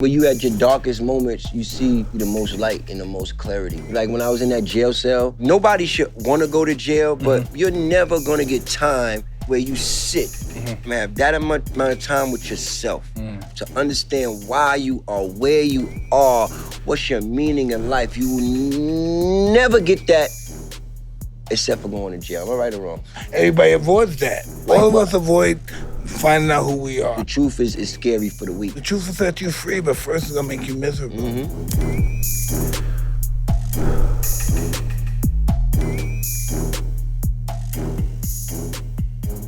When you at your darkest moments, you see the most light and the most clarity. Like when I was in that jail cell, nobody should want to go to jail, but you're never gonna get time where you sit and have that amount of time with yourself to understand why you are where you are, what's your meaning in life. You will never get that except for going to jail. Am I right or wrong? Everybody avoids that. All of us avoid finding out who we are. The truth is scary for the weak. The truth will set you free, but first it's gonna make you miserable.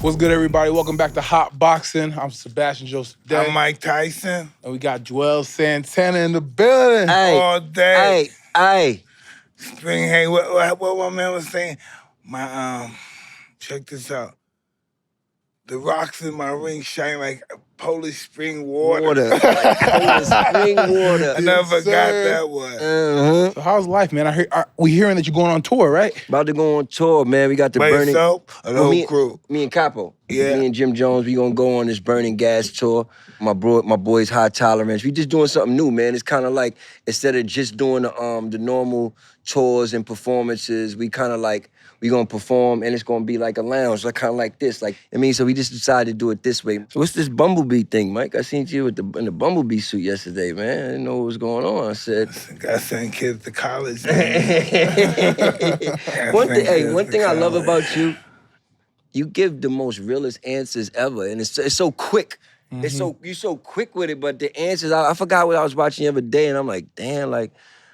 What's good, everybody? Welcome back to Hotboxin. I'm Sebastian Joseph. I'm Mike Tyson. And we got Juelz Santana in the building. All day. Hey. Spring, hey, what my man was saying? Check this out. The rocks in my ring shine like Polish spring water. Polish spring water. I never forgot that one. So how's life, man? We hearing that you're going on tour, right? About to go on tour, man. We got the By Burning... yourself or the whole crew? Me and Capo. Yeah. Me and Jim Jones, we gonna go on this Burning Gas tour. My boys High Tolerance. We just doing something new, man. It's kind of like, instead of just doing the normal tours and performances, we kind of like, we gonna perform and it's gonna be like a lounge, like kind of like this. Like, I mean, so we just decided to do it this way. So what's this Bumblebee thing, Mike? I seen you in the Bumblebee suit yesterday, man. I didn't know what was going on. I said, gotta send kids to college. One thing I love about you, you give the most realest answers ever, and it's so quick. You're so quick with it, but the answers, I forgot what I was watching the other day, and I'm like, damn, like,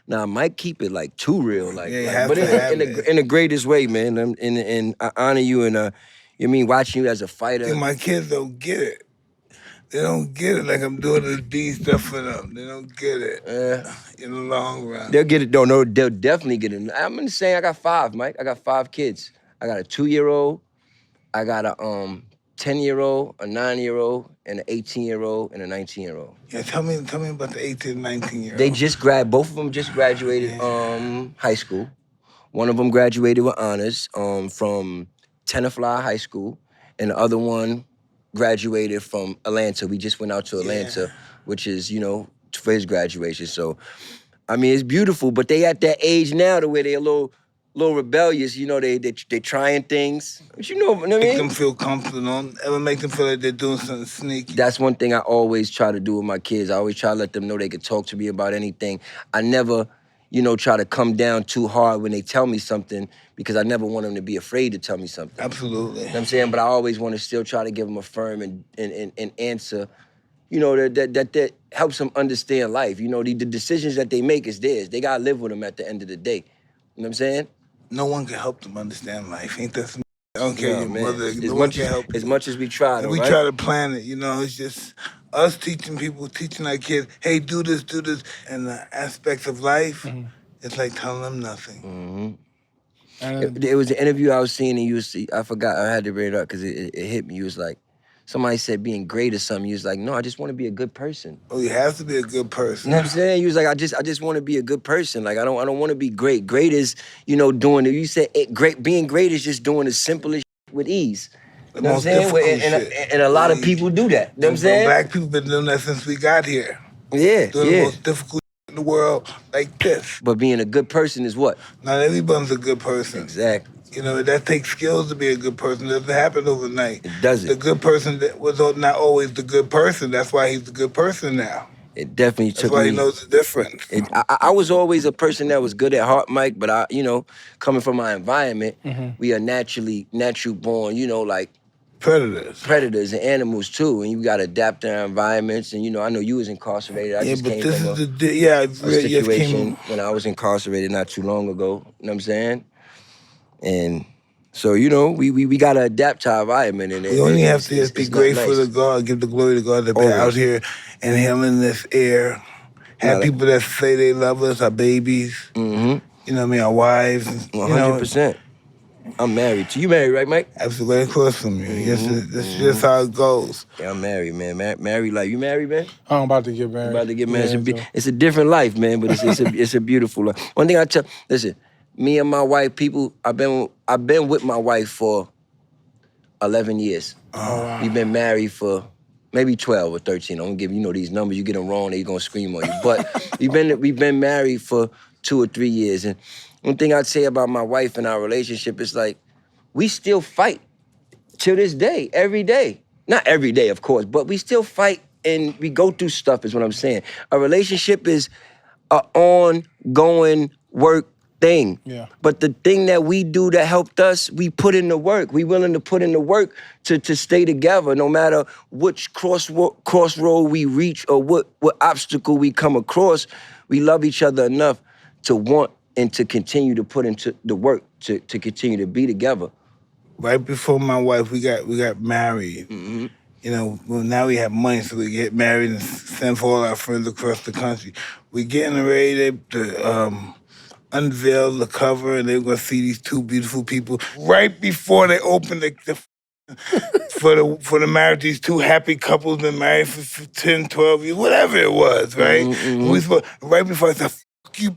nah, Mike keep it like too real, like, but in the greatest way, man. And I honor you, and you mean watching you as a fighter. My kids don't get it. They don't get it like I'm doing this B stuff for them. They don't get it in the long run. They'll get it, they'll definitely get it. I'm just saying I got 5, Mike. I got 5 kids. I got a 2-year-old, I got a 10-year-old, a 9-year-old, and an 18-year-old, and a 19-year-old. Yeah, tell me about the 18 and 19-year-old. Both of them just graduated high school. One of them graduated with honors from Tenafly High School, and the other one graduated from Atlanta. We just went out to Atlanta, which is, for his graduation. So, I mean, it's beautiful, but they at that age now to where they're a little rebellious, they trying things. But what I mean? Make them feel comfortable. Ever make them feel like they're doing something sneaky. That's one thing I always try to do with my kids. I always try to let them know they can talk to me about anything. I never, try to come down too hard when they tell me something, because I never want them to be afraid to tell me something. Absolutely. You know what I'm saying? But I always want to still try to give them a firm and answer, that helps them understand life. The decisions that they make is theirs. They got to live with them at the end of the day. You know what I'm saying? No one can help them understand life. Ain't that some I don't care your mother. As much as we try, though, we try to plan it, it's just us teaching our kids, hey, do this. And the aspects of life, it's like telling them nothing. It was an interview I was seeing, and I forgot, I had to bring it up because it hit me. You was like, somebody said being great or something. You was like, no, I just want to be a good person. Oh, you have to be a good person. You know what I'm saying? You was like, I just want to be a good person. Like, I don't want to be great. Great is, doing it. You said being great is just doing the simplest with ease. You know what I'm saying? And a lot of people do that. You know what I'm saying? Black people been doing that since we got here. Yeah, doing the most difficult in the world like this. But being a good person is what? Not everyone's a good person. Exactly. That takes skills to be a good person. It doesn't happen overnight. It doesn't. The good person that was not always the good person. That's why he's the good person now. It definitely took me. That's why he knows the difference. I was always a person that was good at heart, Mike, but coming from my environment, we are natural born, like predators and animals too, and you got to adapt to our environments. And I know you was incarcerated. I just came from a situation when I was incarcerated not too long ago. You know what I'm saying? And so we gotta adapt to our environment. And we only have to just be grateful to God, give the glory to God that we're out here inhaling this air. Have people that say they love us, our babies. Our wives. 100%. I'm married. You married, right, Mike? Absolutely, across from you. That's just how it goes. Yeah, I'm married, man. Married life. You married, man? I'm about to get married. About to get married. It's a different life, man, but it's a beautiful life. One thing I tell, listen, me and my wife, I've been with my wife for 11 years. Oh, wow. We've been married for maybe 12 or 13. I'm gonna give you these numbers. You get them wrong, they gonna scream on you. But we've been married for 2 or 3 years, and one thing I'd say about my wife and our relationship is like we still fight to this day, every day. Not every day, of course, but we still fight and we go through stuff. Is what I'm saying. A relationship is an ongoing work thing. Yeah. But the thing that we do that helped us, we put in the work. We willing to put in the work to stay together, no matter which crossroad we reach or what obstacle we come across. We love each other enough to want and to continue to put into the work to continue to be together. Right before my wife, we got married. Mm-hmm. Well, now we have money, so we get married and send for all our friends across the country. We getting ready to unveil the cover, and they're gonna see these two beautiful people right before they open for the marriage. These two happy couples been married for 10, 12 years, whatever it was, right? Mm-hmm. We supposed, right before I said, "Fuck you,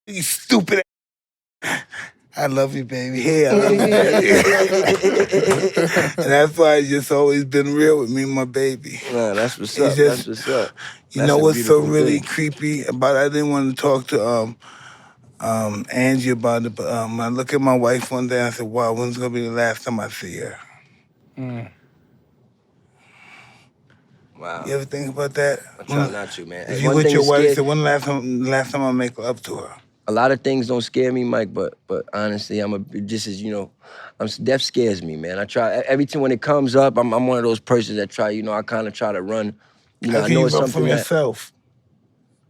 you stupid." I love you, baby. Hey, I love you, baby. And that's why it's just always been real with me and my baby. Nah, that's what's up. That's what's up. You know what's so really creepy about it? I didn't want to talk to Angie about it, but I look at my wife one day and I said, wow, when's going to be the last time I see her? Mm. Wow. You ever think about that? I try not to, man. If you with your wife, say, when the last time I make love to her? A lot of things don't scare me, Mike, but honestly, death scares me, man. I try, every time when it comes up, I'm one of those persons that try, I kind of try to run. How can you run from yourself?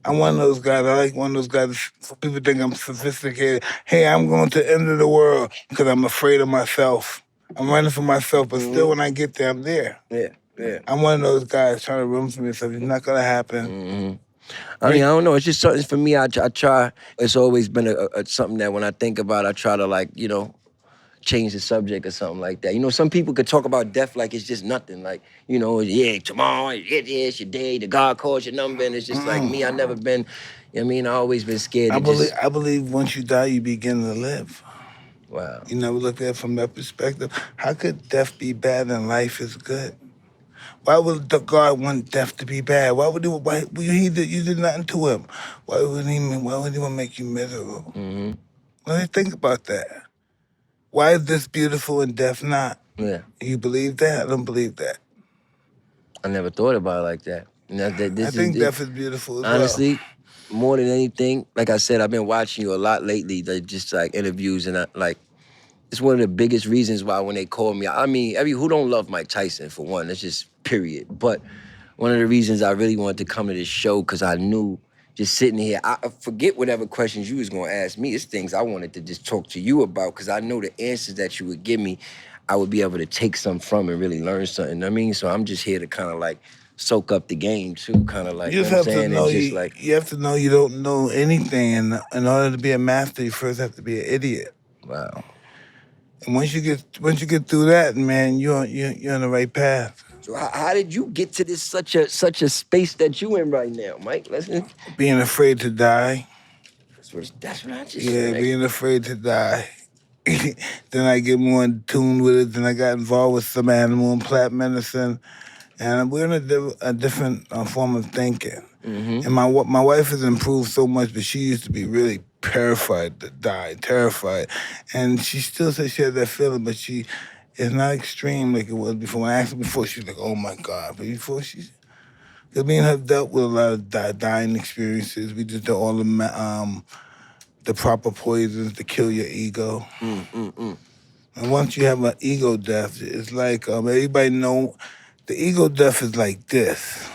I'm one of those guys. I like one of those guys. People think I'm sophisticated. Hey, I'm going to the end of the world because I'm afraid of myself. I'm running for myself, but still when I get there, I'm there. Yeah, yeah. I'm one of those guys trying to run from yourself. It's not going to happen. Mm-hmm. I mean, I don't know. It's just something for me. I try. It's always been something that when I think about, I try to change the subject or something like that. Some people could talk about death like it's just nothing. Like, yeah, tomorrow, it's your day. The God calls your number, and it's just like me. I never been. I always been scared. I believe once you die, you begin to live. Wow. You never look at it from that perspective. How could death be bad and life is good? Why would God want death to be bad? You did nothing to him. Why would he want to make you miserable? Mm-hmm. Let me think about that. Why is this beautiful and death not? Yeah. You believe that? I don't believe that. I never thought about it like that. I think death is beautiful as honestly, more than anything, like I said, I've been watching you a lot lately, just like interviews, and it's one of the biggest reasons why when they call me, who don't love Mike Tyson, for one? That's just period. But one of the reasons I really wanted to come to this show, because I knew just sitting here, I forget whatever questions you was gonna ask me. It's things I wanted to just talk to you about, because I know the answers that you would give me, I would be able to take something from and really learn something. So I'm just here to kind of soak up the game too, kind of you just have to know you have to know you don't know anything, and in order to be a master, you first have to be an idiot. Wow. And once you get through that, man, you're on the right path. So how did you get to this such a space that you in right now, Mike? Listen. Being afraid to die. That's what I just said. Yeah, being afraid to die. Then I get more in tune with it. Then I got involved with some animal and plant medicine, and we're in a different form of thinking. Mm-hmm. And my wife has improved so much, but she used to be really terrified to die, terrified. And she still says she has that feeling, but it's not extreme like it was before. When I asked her before, she was like, oh my God. But before because me and her dealt with a lot of dying experiences. We just did all the proper poisons to kill your ego. And once you have an ego death, it's like everybody know the ego death is like this.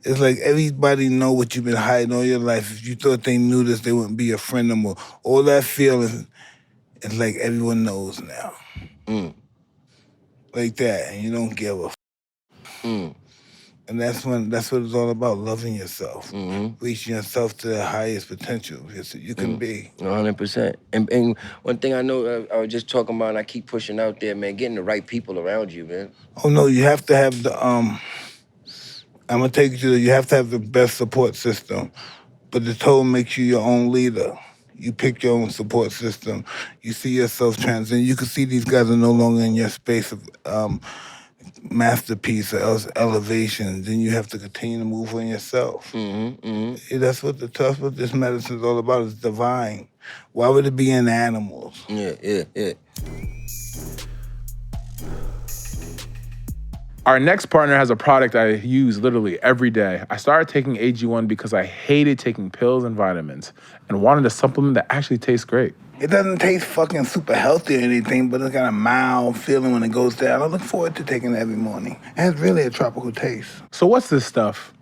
It's like everybody know what you've been hiding all your life. If you thought they knew this, they wouldn't be your friend no more. All that feeling, it's like everyone knows now. Like that, and you don't give a And that's what it's all about, loving yourself. Reaching yourself to the highest potential you can be. 100%. And one thing I know, I was just talking about, and I keep pushing out there, man, getting the right people around you, man. Oh no, you have to have I'm gonna take you have to have the best support system. But the total makes you your own leader. You pick your own support system. You see yourself transcend. You can see these guys are no longer in your space of masterpiece or else elevation, then you have to continue to move on yourself. That's what this medicine is all about. It's divine. Why would it be in animals? Yeah. Our next partner has a product I use literally every day. I started taking AG1 because I hated taking pills and vitamins and wanted a supplement that actually tastes great. It doesn't taste fucking super healthy or anything, but it's got a mild feeling when it goes down. I look forward to taking it every morning. It has really a tropical taste. So what's this stuff?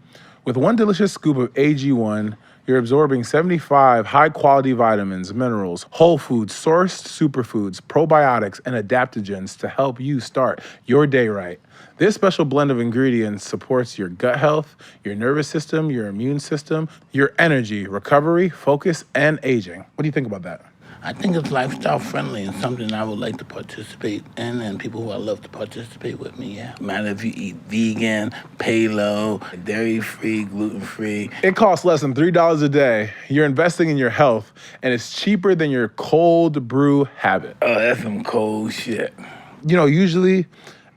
With one delicious scoop of AG1, you're absorbing 75 high-quality vitamins, minerals, whole foods, sourced superfoods, probiotics, and adaptogens to help you start your day right. This special blend of ingredients supports your gut health, your nervous system, your immune system, your energy, recovery, focus, and aging. What do you think about that? I think it's lifestyle friendly and something I would like to participate in, and people who I love to participate with me, yeah. No matter if you eat vegan, paleo, dairy-free, gluten-free. It costs less than $3 a day. You're investing in your health, and it's cheaper than your cold brew habit. Oh, that's some cold shit. You know, usually,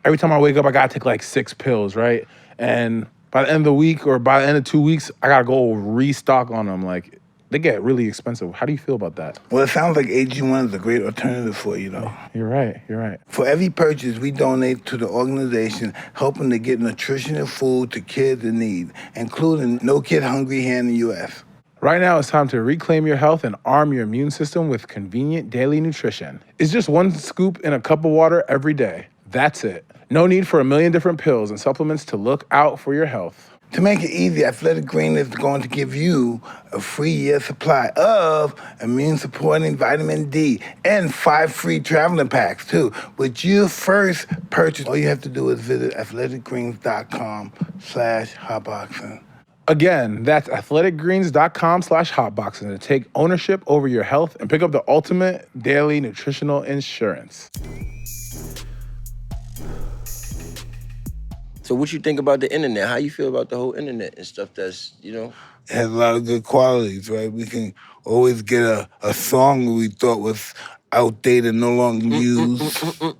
every time I wake up, I gotta take like 6 pills, right? And by the end of the week or by the end of 2 weeks, I gotta go restock on them. Like, they get really expensive. How do you feel about that? Well, it sounds like AG1 is a great alternative for you, though. You're right. For every purchase, we donate to the organization helping to get nutritional food to kids in need, including No Kid Hungry here in the U.S. Right now, it's time to reclaim your health and arm your immune system with convenient daily nutrition. It's just 1 scoop in a cup of water every day. That's it. No need for a million different pills and supplements to look out for your health. To make it easy, Athletic Green is going to give you a free year supply of immune-supporting vitamin D and 5 free traveling packs, too. With your first purchase, all you have to do is visit athleticgreens.com/hotboxing. Again, that's athleticgreens.com/hotboxing to take ownership over your health and pick up the ultimate daily nutritional insurance. So what you think about the internet? How you feel about the whole internet and stuff that's, you know? It has a lot of good qualities, right? We can always get a song we thought was outdated, no longer used. So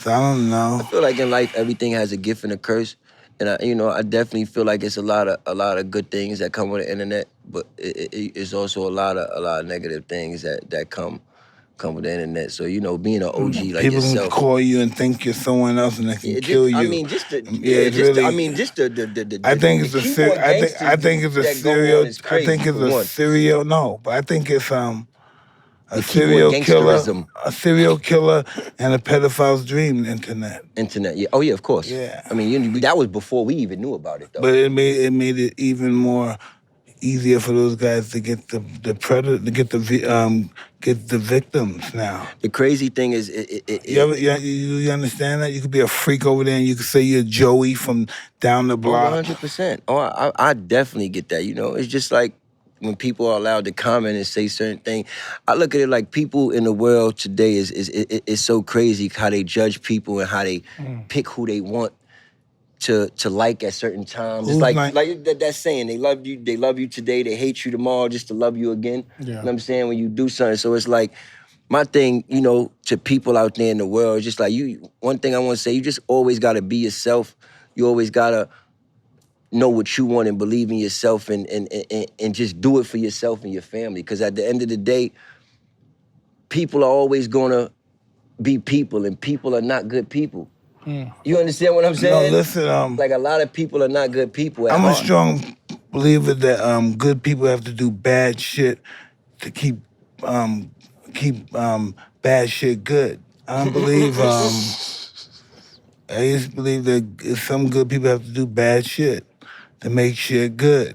I don't know. I feel like in life, everything has a gift and a curse. And I definitely feel like it's a lot of good things that come with the internet, but it's also a lot of negative things that come with the internet. So, being an OG like people yourself. People can call you and think you're someone else and they can kill you. I mean, I think it's a serial killer and a pedophile's dream, internet. Internet, yeah. Oh, yeah, of course. Yeah. I mean, that was before we even knew about it, though. But it made it even more easier for those guys to get the predator, to get the victims now. The crazy thing is, you understand that? You could be a freak over there and you could say you're Joey from down the block. 100%. Oh, I definitely get that. It's just like when people are allowed to comment and say certain things. I look at it like people in the world today is so crazy how they judge people and how they pick who they want to like at certain times. It's like that saying, they love you today, they hate you tomorrow just to love you again. Yeah. You know what I'm saying? When you do something. So it's like, my thing, to people out there in the world, just like one thing I want to say, you just always gotta be yourself. You always gotta know what you want and believe in yourself and just do it for yourself and your family. Because at the end of the day, people are always gonna be people, and people are not good people. You understand what I'm saying? No, listen, like a lot of people are not good people. I'm a strong believer that good people have to do bad shit to keep bad shit good. I don't believe I just believe that some good people have to do bad shit to make shit good.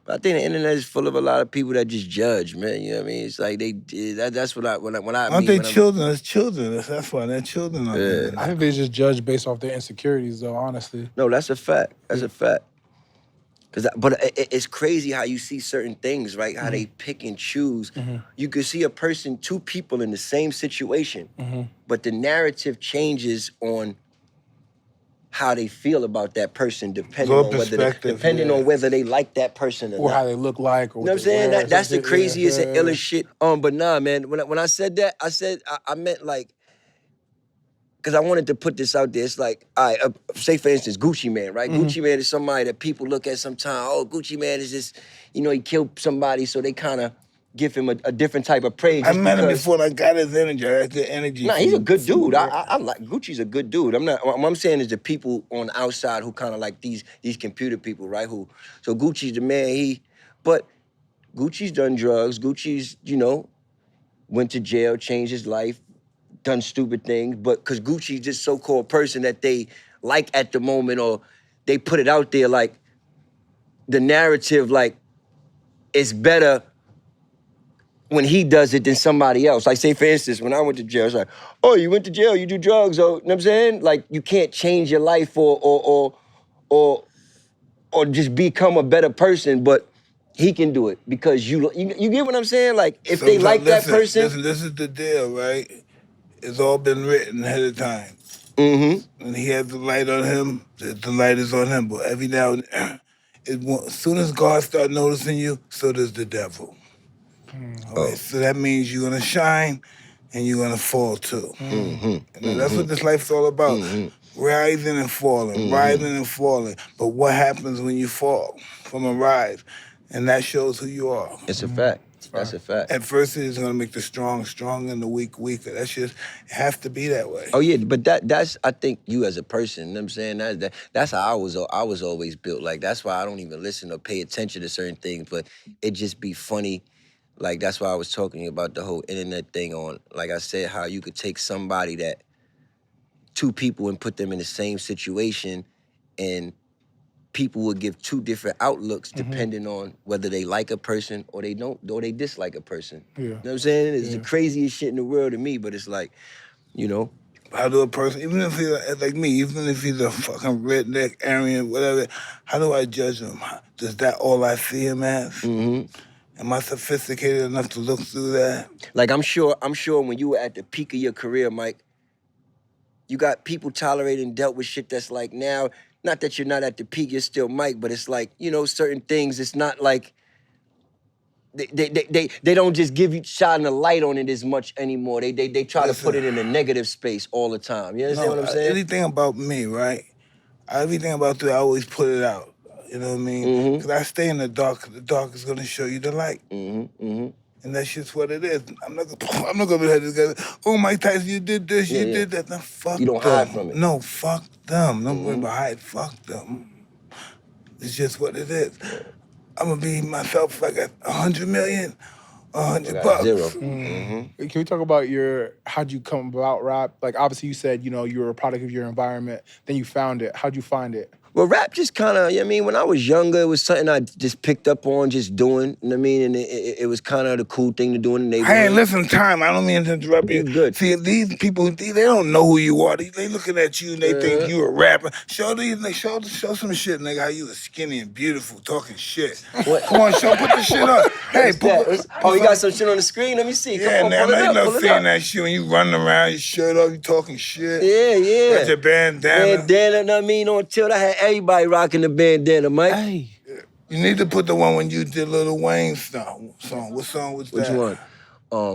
But I think the internet is full of a lot of people that just judge, man. You know what I mean? It's like that's what I Aren't they children? It's children. That's why they're children. Yeah. I think they just judge based off their insecurities, though. Honestly. No, that's a fact. That's a fact. But it's crazy how you see certain things, right? How they pick and choose. You could see two people in the same situation, but the narrative changes on how they feel about that person, depending on whether they like that person or not. How they look like. Or you know what I'm saying? That's the craziest and illest shit. But nah, man. When I said that, I meant like because I wanted to put this out there. It's like, all right, say for instance, Gucci Man, right? Gucci Man is somebody that people look at sometimes. Oh, Gucci Man is just, you know, he killed somebody, so they kind of give him a different type of praise. I met him before and I got his energy. I got the energy. Nah, he's a good dude. I like Gucci's a good dude. What I'm saying is the people on the outside who kind of like these computer people, right? So Gucci's the man. But Gucci's done drugs. Gucci's, you know, went to jail, changed his life, done stupid things. But because Gucci's just so-called person that they like at the moment, or they put it out there like the narrative, like it's better when he does it than somebody else. Like, say, for instance, when I went to jail, it's like, oh, you went to jail, you do drugs, or, you know what I'm saying? Like, you can't change your life or just become a better person, but he can do it because you get what I'm saying? Like, if they like that person. Listen, this is the deal, right? It's all been written ahead of time. When he has the light on him, the light is on him. But every now and then, as soon as God starts noticing you, so does the devil. All right, so that means you're gonna shine and you're gonna fall too. And that's what this life's all about. Rising and falling, rising and falling. But what happens when you fall from a rise? And that shows who you are. It's a fact. That's a fact. At first, it's gonna make the strong strong and the weak weaker. That's just, it has to be that way. Oh yeah, but that's I think you as a person. You know what I'm saying? That's how I was always built. Like that's why I don't even listen or pay attention to certain things. But it just be funny. Like, that's why I was talking about the whole internet thing on, like I said, how you could take somebody two people and put them in the same situation, and people would give two different outlooks depending on whether they like a person or they don't, or they dislike a person. Yeah. You know what I'm saying? It's the craziest shit in the world to me, but it's like, you know. How do a person, even if he's like me, even if he's a fucking redneck, Aryan, whatever, how do I judge him? Is that all I see him as? Am I sophisticated enough to look through that? Like, I'm sure when you were at the peak of your career, Mike, you got people tolerated and dealt with shit that's like now, not that you're not at the peak, you're still Mike, but it's like, you know, certain things, it's not like, they don't just give you shining a light on it as much anymore. They try to put it in a negative space all the time. You understand what I'm saying? Anything about me, right? Everything about that, I always put it out. You know what I mean? Because I stay in the dark. The dark is going to show you the light. And that's just what it is. I'm not going to be like this guy. Oh, Mike Tyson, you did this, you did that. No, fuck you don't them. hide from it. No, fuck them. Don't worry about hide. Fuck them. It's just what it is. I'm going to be myself if I got 100 million, 100 bucks. Zero. Can we talk about how'd you come about rap? Like, obviously you said, you know, you were a product of your environment, then you found it. How'd you find it? Well, rap just kind of, you know what I mean, when I was younger, it was something I just picked up on just doing, you know what I mean? And it was kind of the cool thing to do in the neighborhood. Hey, listen, time. I don't mean to interrupt you. Good. See, these people, they don't know who you are. They looking at you and they think you a rapper. Show some shit, nigga, how you was skinny and beautiful, talking shit. What? Come on, show, put the shit up. Hey, you got some shit on the screen? Let me see. Yeah, Come on, now pull it you up, know pull it seeing up. that shit when you running around, your shirt off, you talking shit. Yeah. Got your bandana. Bandana, know what I mean? On tilt, I had everybody rocking the bandana, Mike. Hey. You need to put the one when you did Lil Wayne song. What song was that? Which one?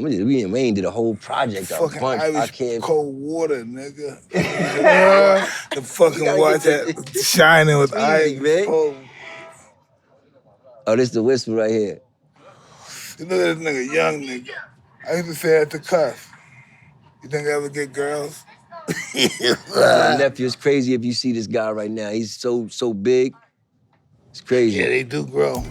We and Wayne did a whole project, a Fucking bunch. Irish cold water, nigga. The fucking water that shining with Irish man. cold. Oh, this the whisper right here. You look at this nigga, young nigga. I used to say that to cuss. You think I ever get girls? My nephew is crazy if you see this guy right now. He's so big. It's crazy. Yeah, they do grow.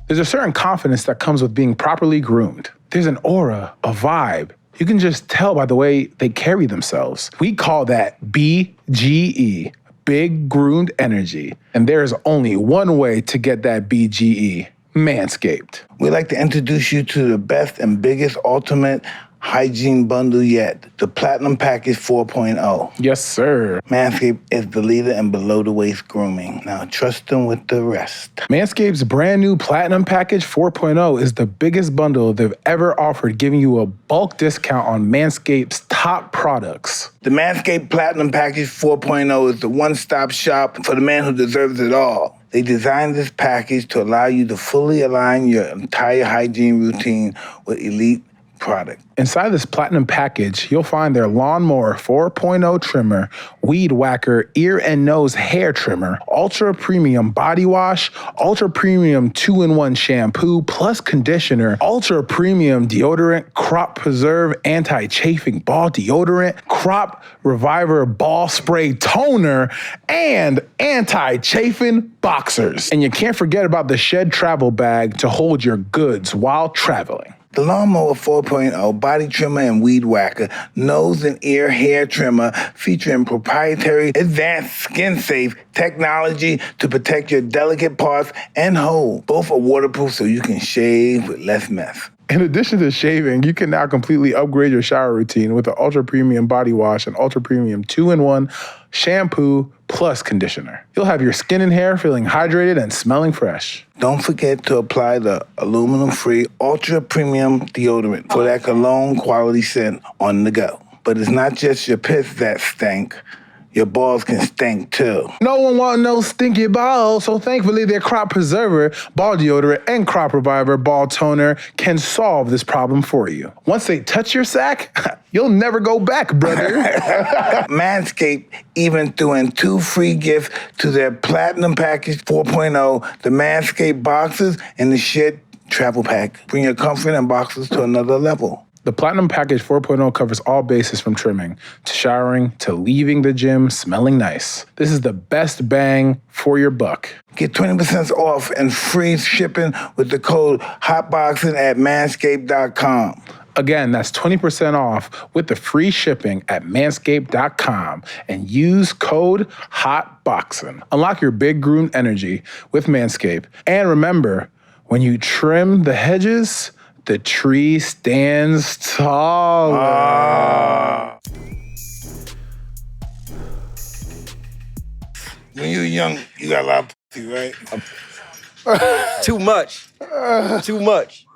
There's a certain confidence that comes with being properly groomed. There's an aura, a vibe. You can just tell by the way they carry themselves. We call that BGE, Big Groomed Energy. And there is only one way to get that BGE, Manscaped. We'd like to introduce you to the best and biggest ultimate hygiene bundle yet, the Platinum Package 4.0. Yes, sir. Manscaped is the leader in below-the-waist grooming. Now trust them with the rest. Manscaped's brand new Platinum Package 4.0 is the biggest bundle they've ever offered, giving you a bulk discount on Manscaped's top products. The Manscaped Platinum Package 4.0 is the one-stop shop for the man who deserves it all. They designed this package to allow you to fully align your entire hygiene routine with elite product. Inside this platinum package, you'll find their Lawnmower 4.0 trimmer, Weed Whacker ear and nose hair trimmer, ultra premium body wash, ultra premium 2-in-1 shampoo plus conditioner, ultra premium deodorant, crop preserve anti-chafing ball deodorant, crop reviver ball spray toner, and anti-chafing boxers. And you can't forget about the Shed travel bag to hold your goods while traveling. The Lawnmower 4.0 body trimmer and weed whacker, nose and ear hair trimmer featuring proprietary advanced skin-safe technology to protect your delicate parts and hold. Both are waterproof so you can shave with less mess. In addition to shaving, you can now completely upgrade your shower routine with the ultra premium body wash and ultra premium 2-in-1 shampoo plus conditioner. You'll have your skin and hair feeling hydrated and smelling fresh. Don't forget to apply the aluminum-free ultra premium deodorant for that cologne quality scent on the go. But it's not just your piss that stink. Your balls can stink too. No one wants no stinky balls, so thankfully their crop preserver, ball deodorant, and crop reviver ball toner can solve this problem for you. Once they touch your sack, you'll never go back, brother. Manscape even threw in 2 free gifts to their Platinum Package 4.0, the Manscape boxes and the Shed travel pack. Bring your comfort and boxes to another level. The Platinum Package 4.0 covers all bases from trimming to showering to leaving the gym smelling nice. This is the best bang for your buck. Get 20% off and free shipping with the code Hotboxin at manscape.com. Again, that's 20% off with the free shipping at manscape.com and use code HOTBOXIN. Unlock your big groom energy with Manscaped. And remember, when you trim the hedges, the tree stands taller. When you were young, you got a lot of pussy, right? Too much. Too much.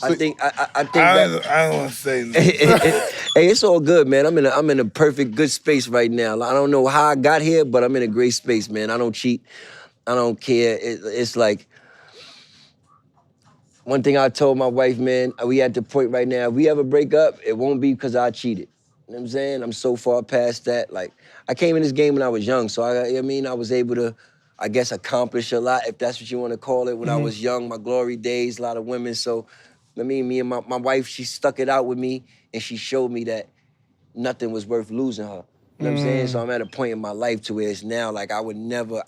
I think that I don't want to say nothing. hey, it's all good, man. I'm in a perfect good space right now. I don't know how I got here, but I'm in a great space, man. I don't cheat. I don't care. It's like, one thing I told my wife, man, we at the point right now, if we ever break up, it won't be because I cheated. You know what I'm saying? I'm so far past that. Like, I came in this game when I was young, so I was able to, I guess, accomplish a lot, if that's what you want to call it. When I was young, my glory days, a lot of women. So, me and my wife, she stuck it out with me, and she showed me that nothing was worth losing her. You know what I'm saying? So I'm at a point in my life to where it's now like I would never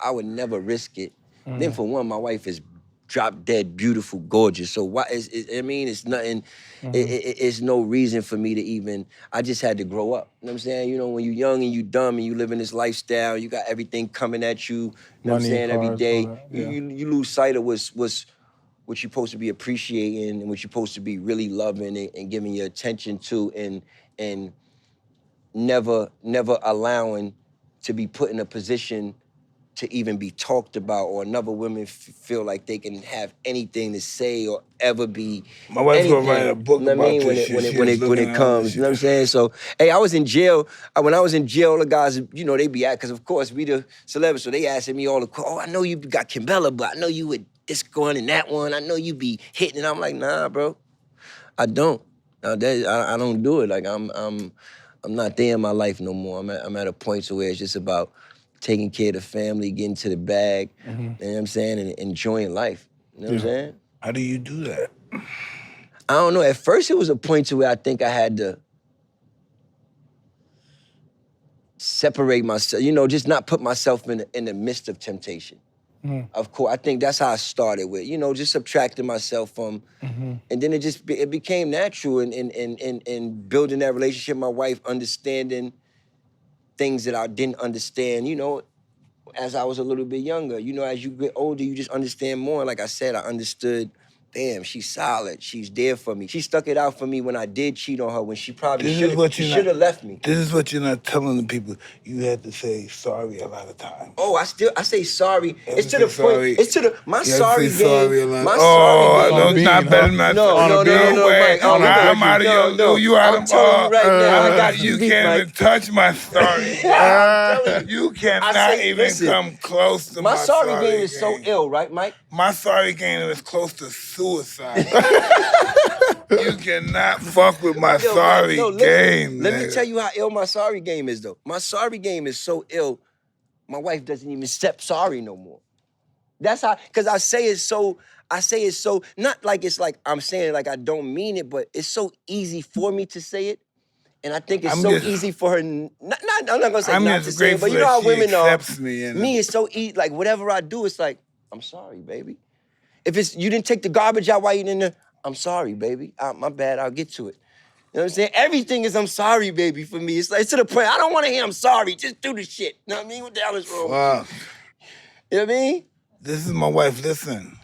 risk it. Then for one, my wife is drop dead, beautiful, gorgeous. So it's nothing, it's no reason for me to even, I just had to grow up. You know what I'm saying? You know, when you're young and you dumb and you live in this lifestyle, you got everything coming at you, you know what I'm saying, every day. You lose sight of what you're supposed to be appreciating and what you're supposed to be really loving and giving your attention to and never allowing to be put in a position to even be talked about, or another women feel like they can have anything to say or ever be. My wife's gonna write a book about this shit. When it comes, you know what I'm saying? So, hey, I was in jail. When I was in jail, the guys, you know, they be at, because of course we the celebrities, so they asking me all the, oh, I know you got Kimbella, but I know you with this one and that one. I know you be hitting, and I'm like, nah, bro, I don't. I don't do it. Like I'm not there in my life no more. I'm at a point to where it's just about taking care of the family, getting to the bag, you know what I'm saying, and enjoying life. You know what I'm saying? How do you do that? I don't know. At first, it was a point to where I think I had to separate myself, you know, just not put myself in the midst of temptation. Of course, I think that's how I started with, you know, just subtracting myself from, and then it became natural in building that relationship. My wife understanding things that I didn't understand, you know, as I was a little bit younger. You know, as you get older, you just understand more. Like I said, I understood, damn, she's solid. She's there for me. She stuck it out for me when I did cheat on her, when she probably should have left me. This is what you're not telling the people. You had to say sorry a lot of times. Oh, I say sorry. It's to the point. It's to the my sorry game. My sorry game. No, Mike. I'm out of your. You out of right now. I got you can't even touch my story. You cannot even come close to my sorry game. My sorry game is so ill, right, Mike? My sorry game is close to suicide. You cannot fuck with my sorry game. Let me tell you how ill my sorry game is, though. My sorry game is so ill, my wife doesn't even step sorry no more. That's how, because I say it so, not like it's like I'm saying it like I don't mean it, but it's so easy for me to say it. And I think it's easy for her, I'm not gonna say not to say it, but you know how women are. Me, it's so easy, like whatever I do, it's like, I'm sorry, baby. If it's, you didn't take the garbage out while you're in there, I'm sorry, baby. My bad, I'll get to it. You know what I'm saying? Everything is I'm sorry, baby, for me. It's like, to the point, I don't want to hear I'm sorry, just do the shit. You know what I mean? What the hell is wrong with you? You know what I mean? This is my wife, listen.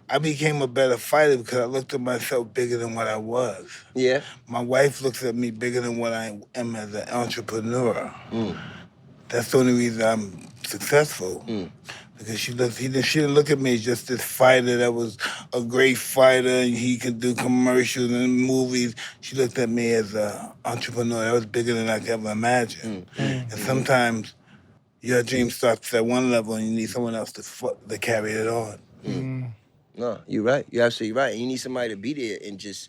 I became a better fighter because I looked at myself bigger than what I was. Yeah. My wife looks at me bigger than what I am as an entrepreneur. That's the only reason I'm successful. Because she didn't look at me as just this fighter that was a great fighter and he could do commercials and movies. She looked at me as an entrepreneur that was bigger than I could ever imagine. And sometimes your dream starts at one level and you need someone else to carry it on. No, you're right. You're absolutely right. And you need somebody to be there and just,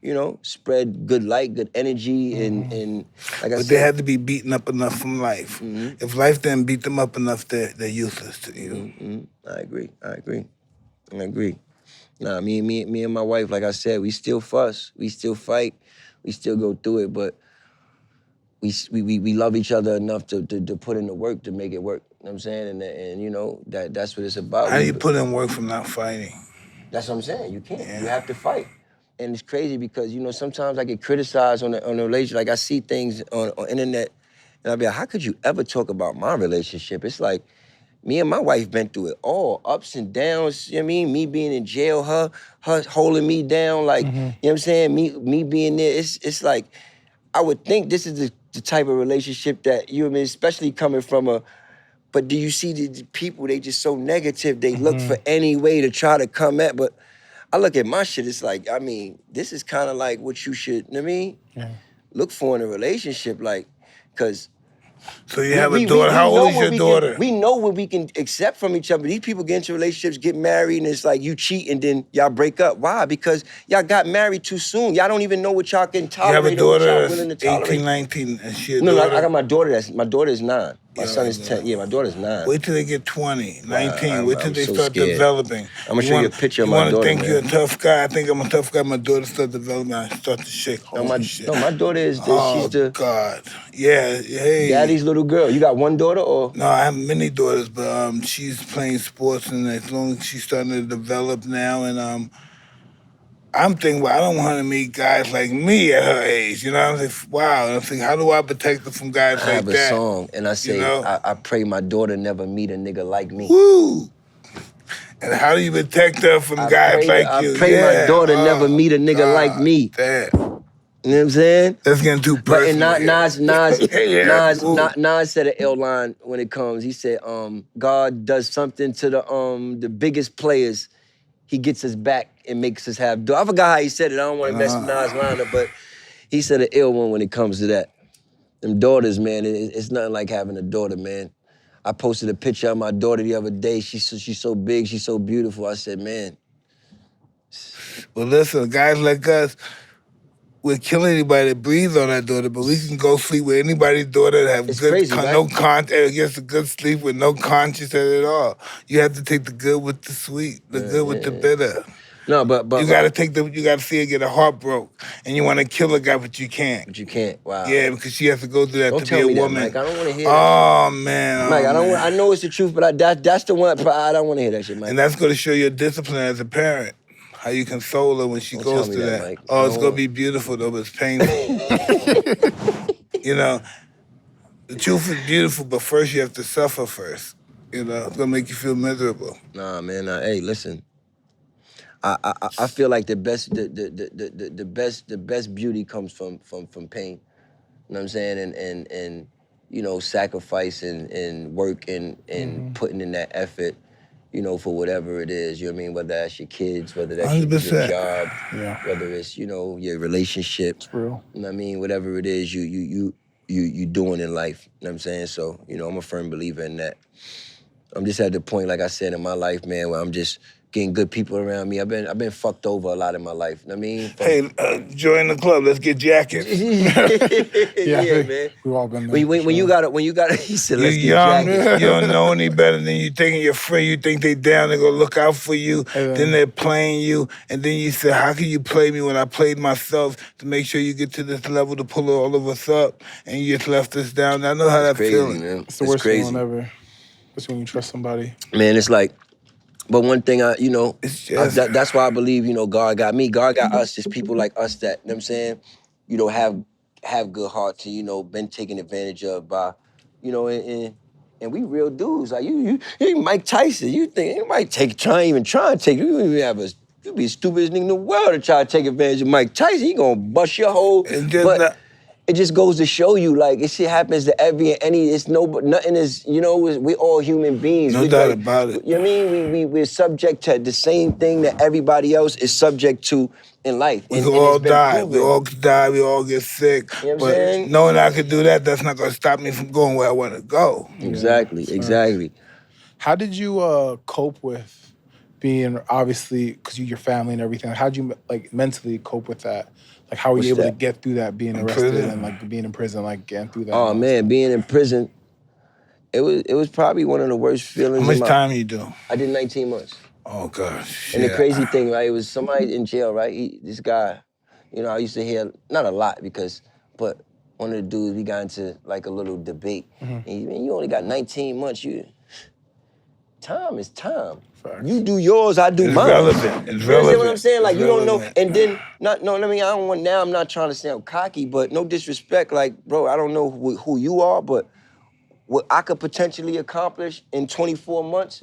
you know, spread good light, good energy, and like I said. But they had to be beaten up enough from life. If life didn't beat them up enough, they're useless to you. I agree. Nah, me and my wife, like I said, we still fuss, we still fight, we still go through it, but we love each other enough to put in the work to make it work. You know what I'm saying? And you know, that's what it's about. How do you put in work from not fighting? That's what I'm saying. You can't. Yeah. You have to fight. And it's crazy because, you know, sometimes I get criticized on the relationship. Like I see things on internet and I'll be like, how could you ever talk about my relationship? It's like, me and my wife been through it all, ups and downs, you know what I mean? Me being in jail, her holding me down, like, you know what I'm saying? Me being there, it's like, I would think this is the type of relationship that, you know what I mean, especially coming from but do you see the people, they just so negative, they look for any way to try to come at, but I look at my shit, it's like, I mean, this is kind of like what you should, you know what I mean? Look for in a relationship, like, because so you have a daughter. How old is your daughter? We know what we can accept from each other. These people get into relationships, get married, and it's like you cheat and then y'all break up. Why? Because y'all got married too soon. Y'all don't even know what y'all can tolerate. You have a daughter what y'all willing to tolerate. 18, 19, and she a daughter? No, I got my daughter. My daughter is 9. My son is 10. Yeah, my daughter's 9. Wait till they get 20, 19. Wait till they start developing. I'm gonna show you a picture of my daughter. You want to think you're a tough guy? I think I'm a tough guy. My daughter starts developing. I start to shake. No, my daughter is. Oh, she's the. God. Yeah. Hey. Daddy's little girl. You got one daughter or? No, I have many daughters, but she's playing sports, and as long as she's starting to develop now, and I'm thinking, well, I don't want to meet guys like me at her age. You know, I'm like, wow. And I'm thinking, how do I protect her from guys like that? I have a song, and I say, I pray my daughter never meet a nigga like me. Woo! And how do you protect her from guys like you? I pray my daughter never meet a nigga like me. Damn. You know what I'm saying? That's getting too personal. But Nas said an ill line when it comes. He said, God does something to the biggest players. He gets us back and makes us have. I forgot how he said it. I don't want to mess Nas' line up, but he said an ill one when it comes to that. Them daughters, man, it's nothing like having a daughter, man. I posted a picture of my daughter the other day. She's so big, she's so beautiful. I said, man. Well, listen, guys like us, we'll kill anybody that breathes on our daughter, but we can go sleep with anybody's daughter that have no conscience, gets a good sleep with no conscience at all. You have to take the good with the sweet, the good with the bitter. No, but you gotta you gotta see her get her heart broke, and you want to kill a guy, but you can't. But you can't. Wow. Yeah, because she has to go through that to be a woman. Mike. I don't want to hear that. Shit. Man, Mike, I don't. I know it's the truth, but that's the one. I don't want to hear that shit, Mike. And that's going to show your discipline as a parent. How you console her when she goes through that. Mike. Oh, it's going to be beautiful though, but it's painful. You know, the truth is beautiful, but first you have to suffer first. You know, it's going to make you feel miserable. Nah, man. Hey, listen. I feel like the best beauty comes from pain. You know what I'm saying? And you know, sacrifice and work and putting in that effort, you know, for whatever it is. You know what I mean? Whether that's your kids, whether that's your job, whether it's, you know, your relationship. It's real. You know what I mean? Whatever it is you doing in life. You know what I'm saying? So, you know, I'm a firm believer in that. I'm just at the point, like I said, in my life, man, where I'm just getting good people around me. I've been fucked over a lot in my life. You know what I mean? Hey, join the club. Let's get jackets. Yeah, man. We've all been there. When you got he said, You're let's get young. jackets. You don't know any better than you thinking your friend. You think they down, they gonna look out for you. Then they're playing you, and then you say, how can you play me when I played myself to make sure you get to this level to pull all of us up, and you just left us down? I know how that's crazy, feeling. Man. It's the worst feeling ever. It's when you trust somebody. Man, it's like, but one thing that's why I believe, God got me. God got us. It's people like us that, you know what I'm saying, have good hearts and, been taken advantage of by, and we real dudes. Like you Mike Tyson. You think you might try and take you. You be the stupidest nigga in the world to try to take advantage of Mike Tyson. He gonna bust your whole. It just goes to show you, like, it shit happens to every and any. It's nothing is, we all human beings. No doubt about it. You know what I mean? We're subject to the same thing that everybody else is subject to in life. We all die. We all die. We all get sick. You know what I'm saying? Knowing I could do that, that's not gonna stop me from going where I want to go. Exactly. How did you cope with being, obviously, because your family and everything? How'd you mentally cope with that? Like, how were you able to get through that, being arrested and being in prison, getting through that? Oh man, being in prison, it was probably one of the worst feelings. How much time you do? I did 19 months. Oh gosh. And the crazy thing, right? It was somebody in jail, right? This guy, I used to hear not a lot but one of the dudes, we got into like a little debate. And you only got 19 months. Time is time. Facts. You do yours, I do mine. Relevant. It's relevant. You understand what I'm saying? Like, you don't know. And then, I'm not trying to sound cocky, but no disrespect. Like, bro, I don't know who you are, but what I could potentially accomplish in 24 months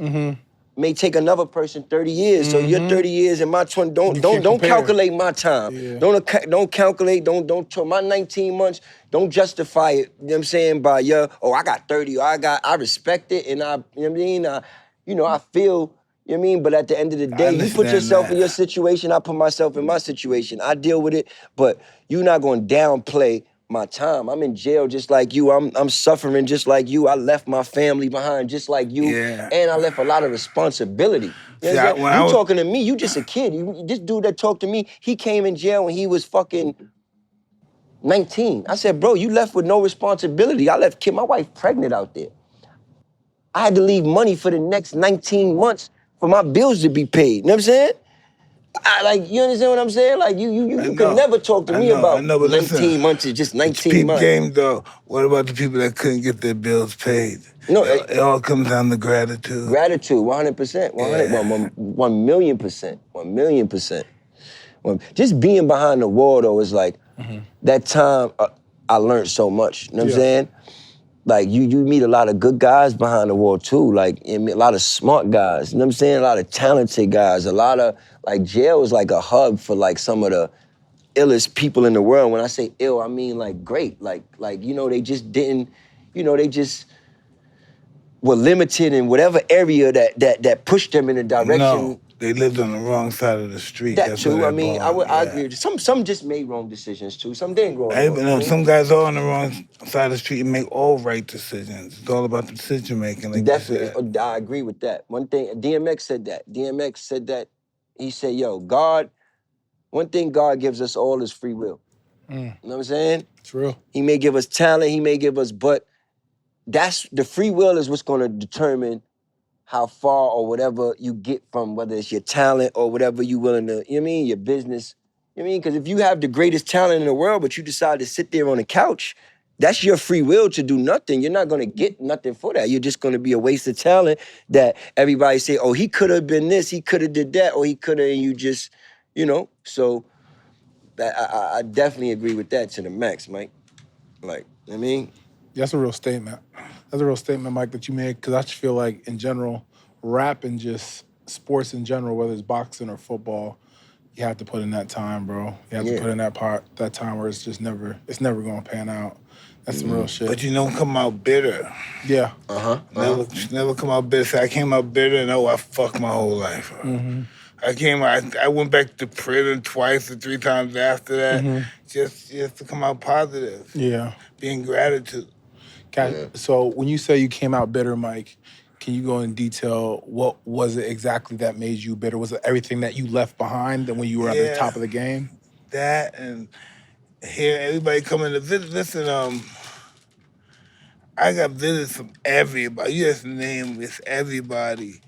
may take another person 30 years. So your 30 years and my 20, don't calculate my time. Yeah. Don't calculate, don't my 19 months, don't justify it, you know what I'm saying, by I got 30, or I respect it, and I feel, you know what I mean? But at the end of the day, you put yourself in your situation, I put myself in my situation. I deal with it, but you're not gonna downplay my time. I'm in jail just like you. I'm suffering just like you. I left my family behind just like you. Yeah. And I left a lot of responsibility. You talking to me, you just a kid. This dude that talked to me, he came in jail when he was fucking 19. I said, bro, you left with no responsibility. I left my wife pregnant out there. I had to leave money for the next 19 months for my bills to be paid. You know what I'm saying? You understand what I'm saying? Like, you could never talk to me about 19 months is just 19 months. Game, though. What about the people that couldn't get their bills paid? No, it all comes down to gratitude. Gratitude, 100%. 1 million%. 1 million%. Just being behind the wall, though, is like, that time, I learned so much. You know what I'm saying? Like, you meet a lot of good guys behind the wall, too. Like, a lot of smart guys. You know what I'm saying? A lot of talented guys. A lot of, jail is like a hub for, some of the illest people in the world. When I say ill, I mean, great. They just didn't, they just were limited in whatever area that pushed them in a direction. No, they lived on the wrong side of the street. That's too. I mean, I agree. Some just made wrong decisions too. Some didn't go wrong. Some guys are on the wrong side of the street and make all right decisions. It's all about the decision making. Definitely, I agree with that. One thing, DMX said that. He said, one thing God gives us all is free will. You know what I'm saying? It's real. He may give us talent, he may give us, but that's the free will is what's gonna determine how far or whatever you get from, whether it's your talent or whatever you willing to, you know what I mean, your business. You know what I mean? Because if you have the greatest talent in the world, but you decide to sit there on the couch, that's your free will to do nothing. You're not gonna get nothing for that. You're just gonna be a waste of talent that everybody say, oh, he could have been this, he could have did that, or he could have, and you just, so that I definitely agree with that to the max, Mike. Like, you know what I mean? That's a real statement. That's a real statement, Mike, that you made, because I just feel like, in general, rap and just sports in general, whether it's boxing or football, you have to put in that time, bro. You have to put in that time where it's never gonna pan out. That's some real shit. But you don't come out bitter. Yeah. Never come out bitter. So I came out bitter and I fucked my whole life up. I went back to prison twice or 3 times after that, just to come out positive. Yeah. Being gratitude. So when you say you came out bitter, Mike, Can you go in detail? What was it exactly that made you bitter? Was it everything that you left behind when you were at the top of the game? That and hear everybody coming to visit. Listen, I got visits from everybody. You just name this, everybody.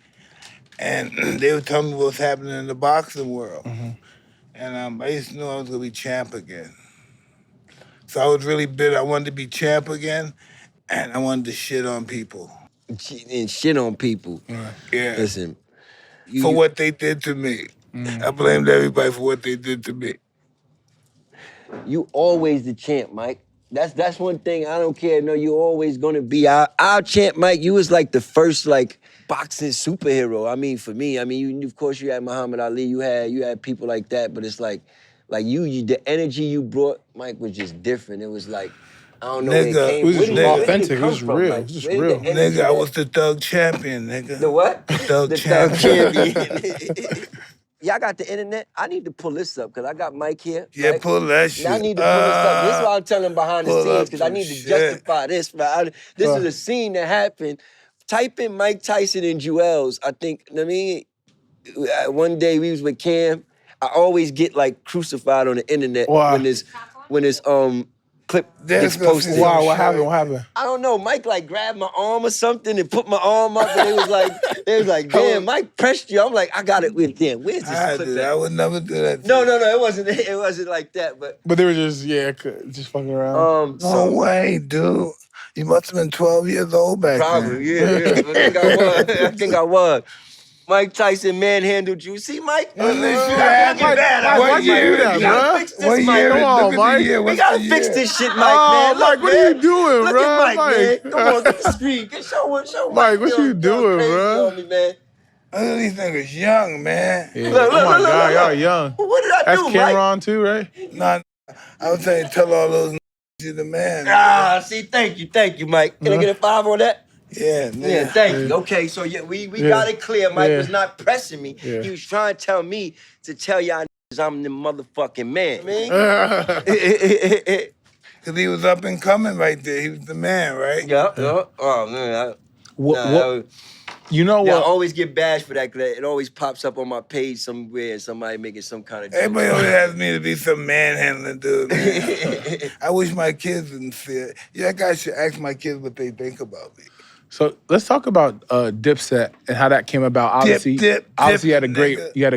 And they were telling me what's happening in the boxing world. And I used to know I was going to be champ again. So I was really bitter. I wanted to be champ again, and I wanted to shit on people. And shit on people. Yeah. Listen. For what they did to me. I blamed everybody for what they did to me. You always the champ, Mike. That's one thing I don't care. No, you're always gonna be our champ, Mike. You was like the first like boxing superhero. I mean, for me, of course you had Muhammad Ali, you had people like that, but it's like you the energy you brought, Mike, was just different. It was like, I don't know where it came. It was just authentic. It was from, real. Mike? It was just real. Nigga, I was the thug champion, nigga. The what? The thug the champion. Thug champion. Y'all got the internet? I need to pull this up because I got Mike here. Yeah, right? pull that shit. Now I need to pull this up. This is why I'm telling behind the scenes because I need to justify this. This is a scene that happened. Type in Mike Tyson and Juelz. One day we was with Cam. I always get like crucified on the internet when this clip gets posted. Wow, what happened? I don't know. Mike like grabbed my arm or something and put my arm up, and they was like, damn, Mike pressed you. I'm like, I got it with damn. Where's this clip at? I would never do that. No, it wasn't like that. But they were just fucking around. No way, dude. You must have been 12 years old back then. Probably, yeah. I think I was. Mike Tyson manhandled you. See, Mike? Why'd you do that, bro? Fix this, Mike. Come on, Mike. We gotta fix this shit, Mike, man. Look, Mike, what are you doing, Look bro? at Mike, man. Come on, get the screen. Show Mike, what you doing, bro? On me, man. Look at these niggas young, man. Yeah. Oh my God, y'all young. What did I do, Mike? That's Cameron too, right? Nah, I was trying to tell all those you're the man. See, thank you, Mike. Can I get a 5 on that? Yeah, thank you. Okay, so we got it clear. Mike was not pressing me. Yeah. He was trying to tell me to tell y'all I'm the motherfucking man. Cause he was up and coming right there. He was the man, right? Yeah. Oh man. You know I what? always get bashed for that. Cause it always pops up on my page somewhere and somebody making some kind of joke. Everybody always asks me to be some manhandling dude, man. I wish my kids didn't see it. Yeah, that guy should ask my kids what they think about me. So let's talk about Dipset and how that came about. Obviously, you had a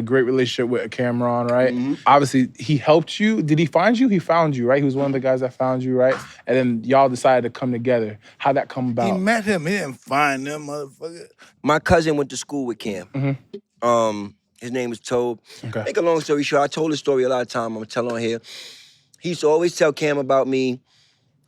great relationship with Cameron, right? Mm-hmm. Obviously, he helped you. Did he find you? He found you, right? He was one of the guys that found you, right? And then y'all decided to come together. How'd that come about? He met him. He didn't find him, motherfucker. My cousin went to school with Cam. Mm-hmm. His name was Tobe. Okay. Make a long story short, I told the story a lot of time. I'm gonna tell on here. He used to always tell Cam about me.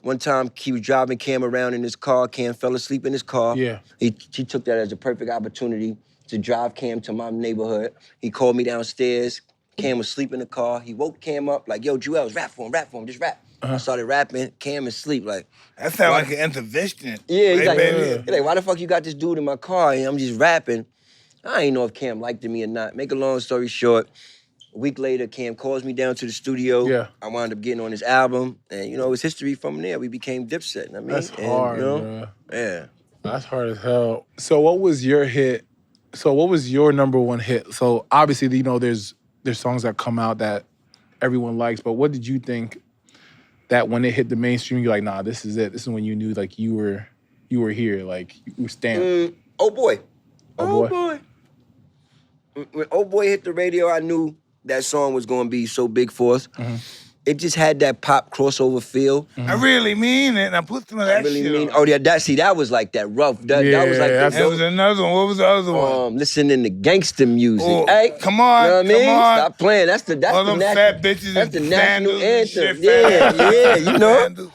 One time, he was driving Cam around in his car. Cam fell asleep in his car. Yeah. He took that as a perfect opportunity to drive Cam to my neighborhood. He called me downstairs. Cam was asleep in the car. He woke Cam up like, yo, Juelz, rap for him, just rap. I started rapping. Cam is asleep. Like, that sounds like an intervention. Yeah, he's like, baby. He's like, why the fuck you got this dude in my car and I'm just rapping? I ain't know if Cam liked me or not. Make a long story short, a week later, Cam calls me down to the studio. Yeah. I wound up getting on his album, and it was history from there. We became Dipset. That's hard, bro. Yeah. That's hard as hell. So what was your hit? So what was your number one hit? So obviously, there's songs that come out that everyone likes, but what did you think that when it hit the mainstream, you're like, nah, this is it. This is when you knew like you were here, like you were stamped. Oh boy. Oh boy. When Oh Boy hit the radio, I knew that song was gonna be so big for us. It just had that pop crossover feel. I really mean it. And I put some of that shit on. Oh yeah, that was like that rough. That was like there was another one. What was the other one? Listening to gangster music. Oh, hey, come on, you know what I mean? come on. Stop playing. That's the All them fat bitches that's the and national sandals and anthem. shit, Yeah, you know. Sandals.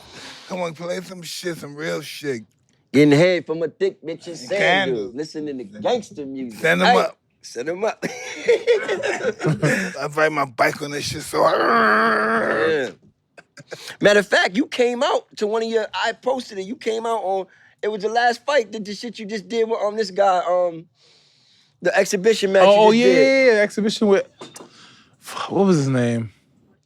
Come on, play some shit, some real shit. Getting head from a thick bitch in sandals. Candles. Listening to gangster music. Send them up. Send them up. I ride my bike on this shit, so Yeah. Matter of fact, you came out to one of your, I posted it, you came out on, it was the last fight, the shit you just did with this guy, the exhibition match you just did. Yeah, exhibition with, what was his name?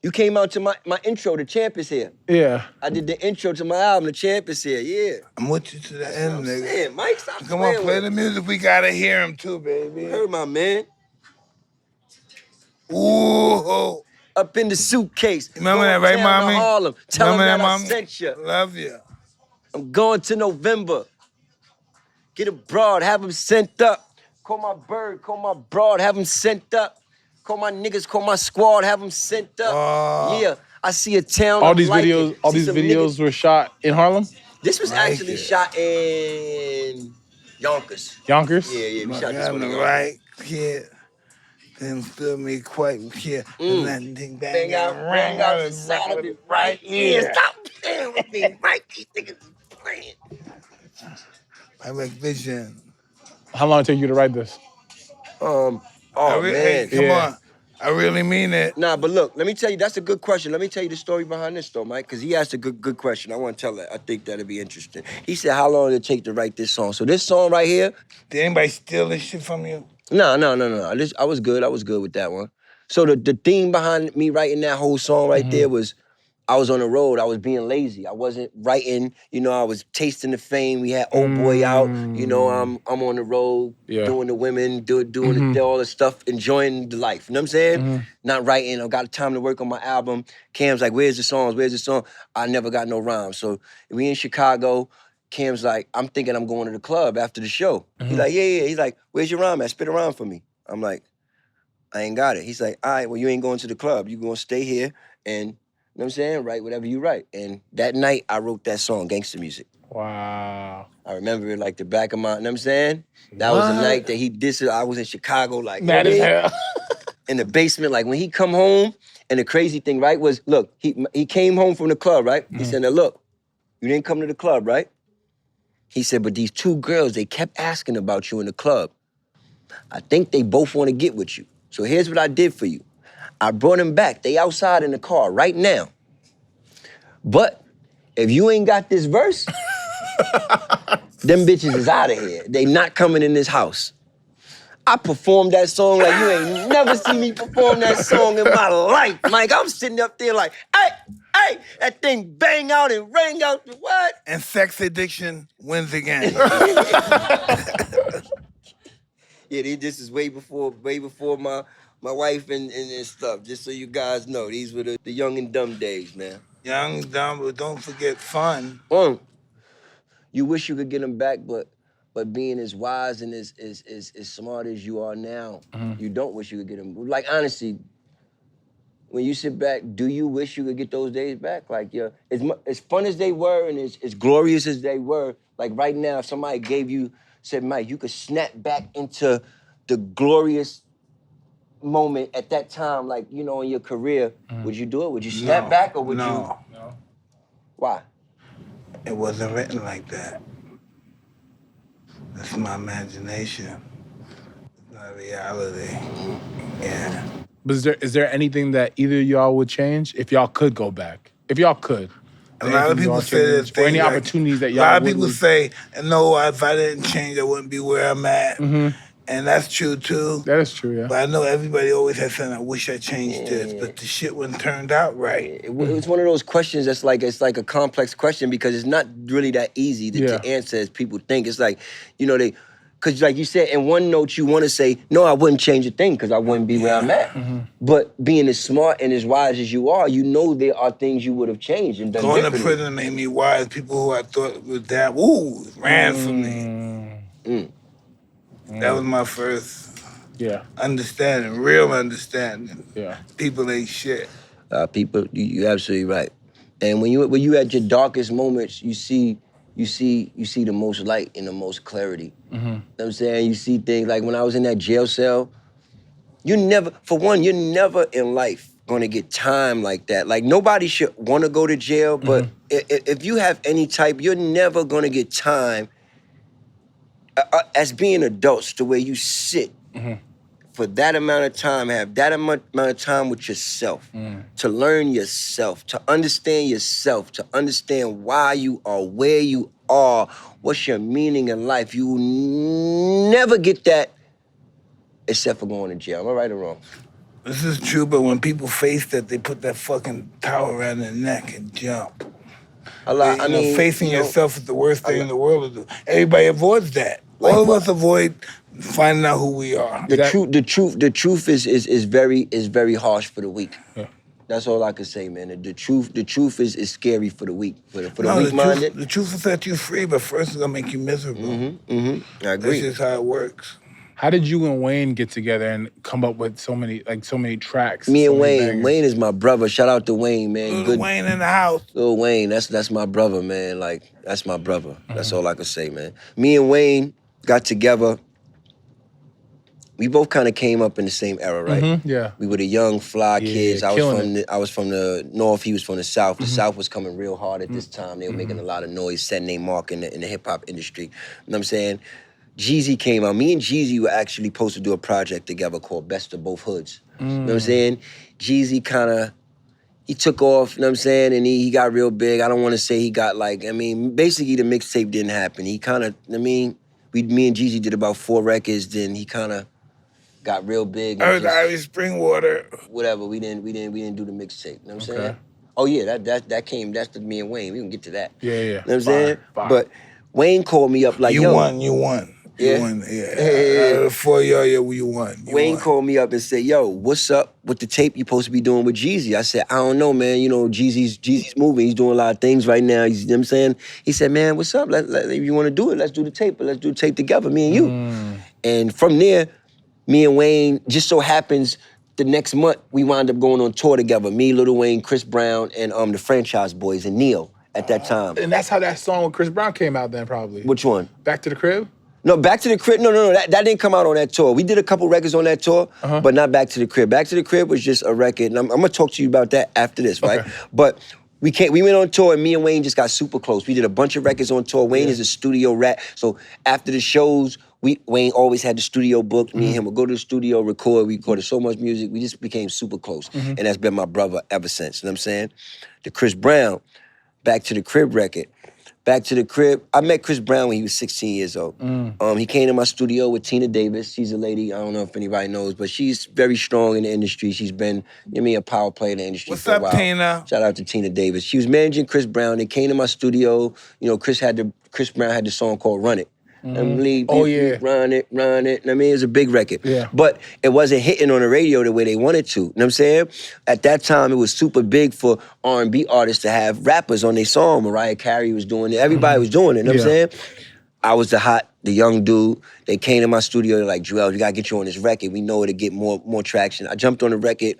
You came out to my intro, The Champ is Here. Yeah. I did the intro to my album, The Champ is Here, yeah. I'm with you to the That's end, what I'm nigga. saying. Mike, stop Come on, playing play with the him. music. We gotta hear him too, baby. You heard my man. Ooh. Up in the suitcase. Remember that, right, down mommy? to Harlem. Tell Remember him that, that I mommy? sent you. Love you. I'm going to November. Get a broad, have him sent up. Call my bird, call my broad, have him sent up. Call my niggas, call my squad, have them sent up. Yeah, I see a town. All I'm these liking. videos, all See these some videos niggas. were shot in Harlem. This was Like actually it. shot in Yonkers. Yonkers. Yeah, we shot this On one in the Yonkers. right, kid. Then feel me quite here. And that thing Bang out, rang out the side of it right here. Stop playing with me, Mike. These niggas is playing. I make vision. How long did it take you to write this? Oh man. Hey, come on. I really mean it. Nah, but look, let me tell you, that's a good question. Let me tell you the story behind this though, Mike, because he asked a good question. I want to tell it. I think that'd be interesting. He said, how long did it take to write this song? So this song right here. Did anybody steal this shit from you? No. I was good with that one. So the theme behind me writing that whole song right there was, I was on the road. I was being lazy. I wasn't writing. You know, I was tasting the fame. We had Old Boy out. You know, I'm on the road doing the women, doing all the stuff, enjoying the life. You know what I'm saying? Not writing. I got time to work on my album. Cam's like, where's the songs? Where's the song? I never got no rhymes. So we in Chicago. Cam's like, I'm thinking I'm going to the club after the show. He's like, yeah. He's like, where's your rhyme at? Spit a rhyme for me. I'm like, I ain't got it. He's like, all right, well, you ain't going to the club. You gonna stay here and, you know what I'm saying? Write whatever you write. And that night, I wrote that song, Gangsta Music. Wow. I remember it like the back of my, you know what I'm saying? That was the night that he did. I was in Chicago, like, Mad as hell. in the basement, like when he come home, and the crazy thing, right, was, look, he came home from the club, right? He said, now look, you didn't come to the club, right? He said, but these two girls, they kept asking about you in the club. I think they both want to get with you. So here's what I did for you. I brought them back. They outside in the car right now. But if you ain't got this verse, them bitches is out of here. They not coming in this house. I performed that song like you ain't never seen me perform that song in my life, Mike. I'm sitting up there like, hey, that thing bang out and rang out. What? And sex addiction wins again. Yeah, this is way before my wife and stuff. Just so you guys know, these were the young and dumb days, man. Young, dumb, but don't forget fun. You wish you could get them back, but being as wise and as smart as you are now, you don't wish you could get them. Like, honestly, when you sit back, do you wish you could get those days back? Like, as fun as they were and as glorious as they were, like right now, if somebody said, Mike, you could snap back into the glorious moment at that time, like, you know, in your career, would you do it? Would you snap back or would you? No. Why? It wasn't written like that. That's my imagination. It's not reality. Yeah. But is there anything that either of y'all would change if y'all could go back? If y'all could. A lot of people say that. Or any opportunities that y'all would. A lot of people say, no, if I didn't change, I wouldn't be where I'm at. And that's true, too. That is true, yeah. But I know everybody always has something, I wish I changed this, but the shit wasn't turned out right. It's one of those questions that's like, it's like a complex question because it's not really that easy to answer as people think. It's like, you know, because like you said, in one note, you want to say, no, I wouldn't change a thing because I wouldn't be where I'm at. But being as smart and as wise as you are, you know there are things you would have changed and done Going to differently. prison made me wise. People who I thought was that, ran from me. That was my first understanding, real understanding. Yeah. People ain't shit. People, you're absolutely right. And when you at your darkest moments, you see the most light and the most clarity. You know what I'm saying? You see things like when I was in that jail cell, you're never in life gonna get time like that. Like nobody should wanna go to jail, but if you have any type, you're never gonna get time as being adults the way you sit for that amount of time, have that amount of time with yourself, to learn yourself, to understand yourself, to understand why you are where you are, what's your meaning in life. You will never get that except for going to jail. Am I right or wrong? This is true, but when people face that, they put that fucking towel around their neck and jump. Facing yourself is the worst thing in the world to do. Everybody avoids that. All of us avoid finding out who we are. The truth is very harsh for the weak. Yeah. That's all I can say, man. The truth is scary for the weak. For the weak-minded. The truth will set you free, but first it's gonna make you miserable. I agree. That's just how it works. How did you and Wayne get together and come up with so many tracks? Me and Wayne. Bangers? Wayne is my brother. Shout out to Wayne, man. Little Wayne in the house. Lil Wayne, that's my brother, man. Like, that's my brother. That's all I can say, man. Me and Wayne got together. We both kind of came up in the same era, right? Yeah. We were the young, fly kids. I killing was from the north. He was from the south. The south was coming real hard at this time. They were making a lot of noise, setting their mark in the hip hop industry. You know what I'm saying? Jeezy came out. Me and Jeezy were actually supposed to do a project together called Best of Both Hoods. You know what I'm saying? Jeezy he took off, you know what I'm saying? And he got real big. I don't want to say he got basically the mixtape didn't happen. He me and Jeezy did about 4 records, then he kind of got real big. Irish Spring Water. Whatever, we didn't do the mixtape, you know what I'm saying? Oh yeah, that's the me and Wayne. We can get to that. Yeah. You know what I'm saying? But Wayne called me up like, you won. You won. For you won. Wayne called me up and said, yo, what's up with the tape you supposed to be doing with Jeezy? I said, I don't know, man. You know, Jeezy's moving. He's doing a lot of things right now. You know what I'm saying? He said, man, what's up? If you want to do it, let's do the tape. But let's do the tape together, me and you. And from there, me and Wayne, just so happens, the next month, we wound up going on tour together. Me, Lil Wayne, Chris Brown, and the Franchise Boys, and Neil at that time. And that's how that song with Chris Brown came out then, probably. Which one? Back to the Crib? No, Back to the Crib, no, that didn't come out on that tour. We did a couple records on that tour, but not Back to the Crib. Back to the Crib was just a record, and I'm gonna talk to you about that after this, right? Okay. But we went on tour, and me and Wayne just got super close. We did a bunch of records on tour. Wayne is a studio rat, so after the shows, Wayne always had the studio booked. Me and him would go to the studio, record. We recorded so much music. We just became super close, and that's been my brother ever since. You know what I'm saying? The Chris Brown, Back to the Crib record. Back to the Crib. I met Chris Brown when he was 16 years old. He came to my studio with Tina Davis. She's a lady, I don't know if anybody knows, but she's very strong in the industry. She's been, a power player in the industry for a while. What's up, Tina? Shout out to Tina Davis. She was managing Chris Brown. They came to my studio. You know, Chris Brown had the song called Run It. Run it. It was a big record. Yeah. But it wasn't hitting on the radio the way they wanted to. You know what I'm saying? At that time, it was super big for R&B artists to have rappers on their song. Mariah Carey was doing it. Everybody was doing it. You know what I'm saying? I was the young dude. They came to my studio. They're like, Juelz, we got to get you on this record. We know it'll get more traction. I jumped on the record.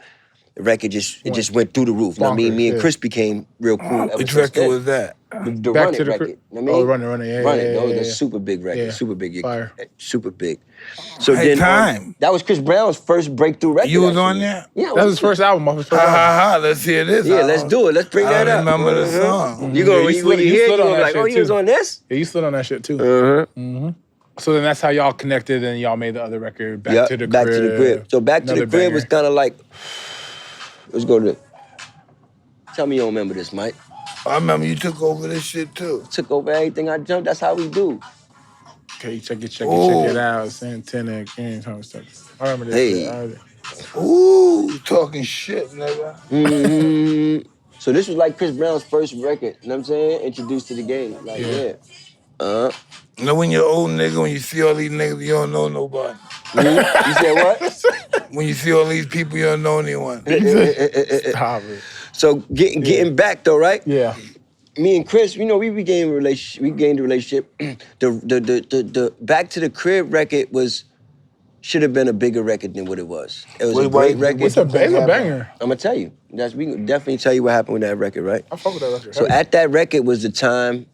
The record just went through the roof. You know what I mean? Me and Chris became real cool. Which record was that? The Run It record. You know what I mean? Run It. That's super big record. Super big. Fire. Super big. So that was Chris Brown's first breakthrough record. You was on there? Yeah. That was his first album. Let's hear this. Yeah, let's do it. Let's bring that up. I remember the song. You go, when you hear it, you're like, oh, he was on this? Yeah, you slid on that shit too. So then that's how y'all connected and y'all made the other record, Back to the Crib. Back to the Crib. So Back to the Crib was kind of like, let's go to tell me you don't remember this, Mike. I remember you took over this shit too. Took over everything I jumped. That's how we do. Okay, check it out. Santana, King, I remember this. Ooh, talking shit, nigga. So this was like Chris Brown's first record, you know what I'm saying? Introduced to the game. Like, You know when you're old nigga, when you see all these niggas, you don't know nobody. You said what? When you see all these people, you don't know anyone. Stop it. So getting back though, right? Yeah. Me and Chris, we regained the relationship. The Back to the Crib record should have been a bigger record than what it was. It was a great record. It's a banger. I'm gonna tell you. We can definitely tell you what happened with that record, right? I fuck with that record. So at that record was the time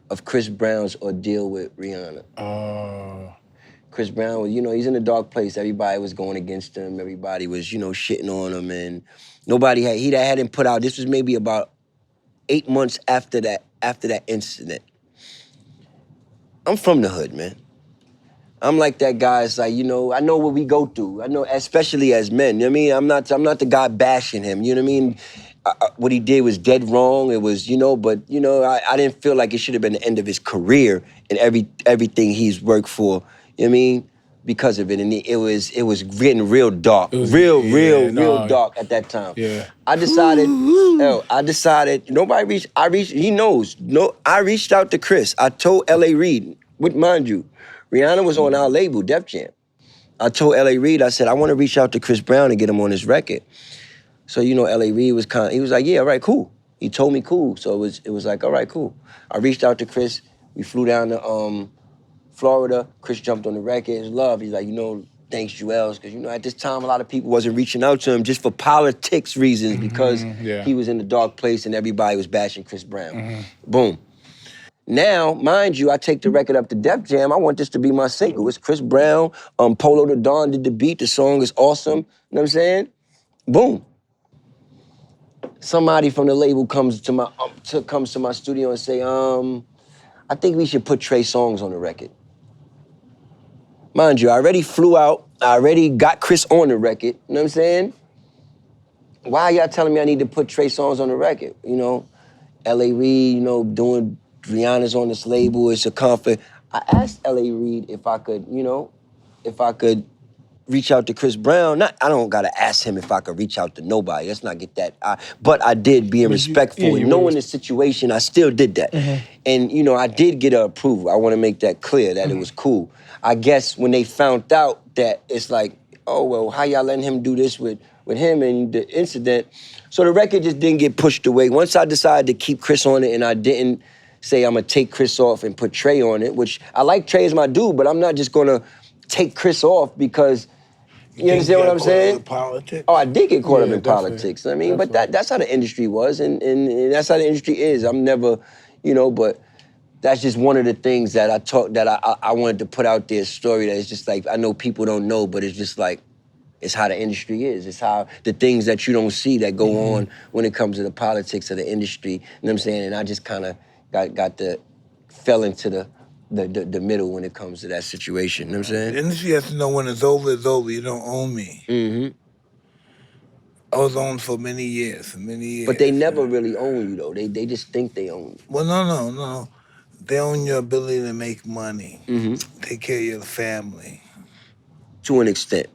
of Chris Brown's ordeal with Rihanna. Chris Brown was, he's in a dark place. Everybody was going against him. Everybody was, shitting on him, and he hadn't put out. This was maybe about 8 months after that incident. I'm from the hood, man. I'm like that guy. It's like, I know what we go through. I know, especially as men. You know what I mean? I'm not the guy bashing him. You know what I mean? What he did was dead wrong. It was, but I didn't feel like it should have been the end of his career and everything he's worked for. You know what I mean? because of it, and it was getting real dark, real dark at that time. Yeah. I decided, he knows. No, I reached out to Chris. I told L.A. Reid, mind you, Rihanna was on our label, Def Jam. I told L.A. Reid, I said, I want to reach out to Chris Brown and get him on this record. So, you know, L.A. Reid was he was like, yeah, all right, cool. He told me cool. So it was like, all right, cool. I reached out to Chris. We flew down to Florida. Chris jumped on the record. It's love. He's like, you know, thanks, Juelz. Because, you know, at this time, a lot of people wasn't reaching out to him just for politics reasons because he was in a dark place and everybody was bashing Chris Brown. Boom. Now, mind you, I take the record up to Def Jam. I want this to be my single. It's Chris Brown. Polo the Don did the beat. The song is awesome. You know what I'm saying? Boom. Somebody from the label comes to my studio and say, I think we should put Trey Songz on the record. Mind you, I already flew out. I already got Chris on the record. You know what I'm saying? Why are y'all telling me I need to put Trey Songz on the record? You know, L.A. Reid, you know, doing Rihanna's on this label. It's a comfort. I asked L.A. Reid if I could reach out to Chris Brown. I don't gotta ask him if I could reach out to nobody. Let's not get that. But I did, being respectful and knowing the situation, I still did that. And you know, I did get approval. I want to make that clear that it was cool. I guess when they found out that it's like, oh well, how y'all letting him do this with him and the incident? So the record just didn't get pushed away. Once I decided to keep Chris on it and I didn't say I'm gonna take Chris off and put Trey on it, which I like Trey as my dude, but I'm not just gonna take Chris off because you understand what I'm saying? Politics? Oh, I did get caught up in politics. I mean, but that's how the industry was, and that's how the industry is. I'm never, you know, but that's just one of the things that I wanted to put out there, a story that is just like, I know people don't know, but it's just like, it's how the industry is. It's how the things that you don't see that go on when it comes to the politics of the industry. You know what I'm saying? And I just kind of fell into the middle when it comes to that situation. You know what I'm saying? The industry has to know when it's over, it's over. You don't own me. I was owned for many years. But they never really own you, though. They just think they own you. Well, no. They own your ability to make money, take care of your family. To an extent.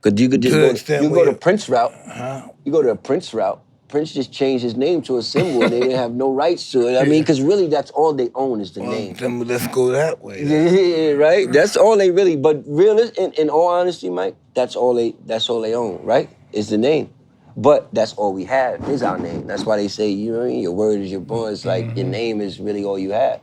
Because you could just go the Prince route. You go to the Prince route. Prince just changed his name to a symbol and they didn't have no rights to it. I mean, because really that's all they own is the name. Then let's go that way. Yeah, right? That's all they really, but in all honesty, Mike, that's all they own, right? Is the name. But that's all we have is our name. That's why they say, you know what I mean? Your word is your bond. It's like your name is really all you have.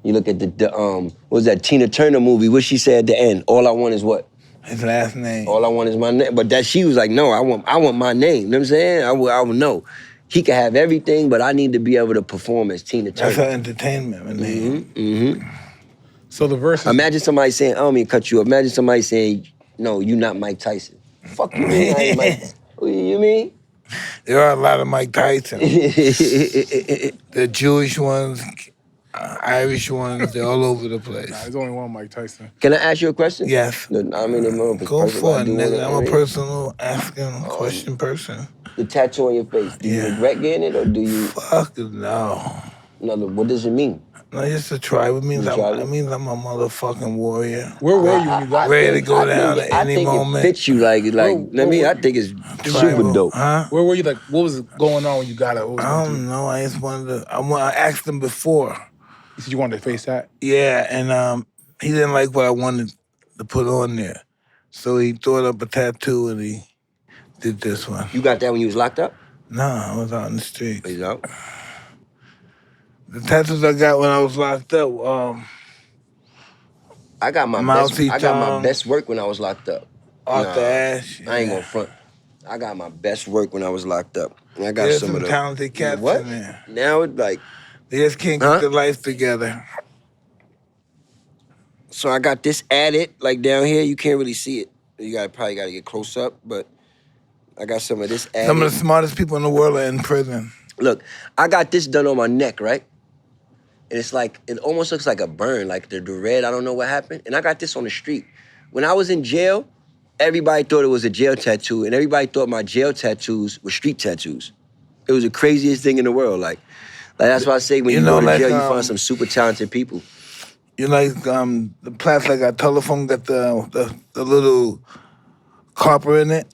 You look at what was that Tina Turner movie? What she said at the end? All I want is what? His last name. All I want is my name. But she was like, no, I want my name. You know what I'm saying? I will know. He can have everything, but I need to be able to perform as Tina Turner. That's her entertainment, my name. So the verse. Imagine somebody saying, I don't mean to cut you up. Imagine somebody saying, no, you're not Mike Tyson. Fuck you, man. I ain't Mike. What you mean? There are a lot of Mike Tyson. The Jewish ones, Irish ones, they're all over the place. Nah, there's only one Mike Tyson. Can I ask you a question? Yes. No, I mean, go for it, nigga. I'm a personal asking question person. The tattoo on your face, do you regret getting it or do you? Fuck no. No, what does it mean? No, just a tribe. It means I'm a motherfucking warrior. Where were you when you got ready to go down at any moment? I think it fits you I think it's super dope. Huh? Where were you? Like, what was going on when you got it? I don't know. I just wanted to. I asked him before. You said you wanted to face that? Yeah, and he didn't like what I wanted to put on there, so he thought up a tattoo and he did this one. You got that when you was locked up? No, I was out in the streets. He's out. The tattoos I got when I was locked up. I got my best work when I was locked up. Off the ash. I ain't gonna front. I got my best work when I was locked up. And I got There's some of the talented cats in there. Now it's like they just can't keep their life together. So I got this added, like down here. You can't really see it. You probably gotta get close up, but I got some of this added. Some of the smartest people in the world are in prison. Look, I got this done on my neck, right? And it's like, it almost looks like a burn, like the red, I don't know what happened. And I got this on the street. When I was in jail, everybody thought it was a jail tattoo, and everybody thought my jail tattoos were street tattoos. It was the craziest thing in the world. Like that's why I say when you go to jail, you find some super talented people. You know, like the plastic like a telephone got the little copper in it.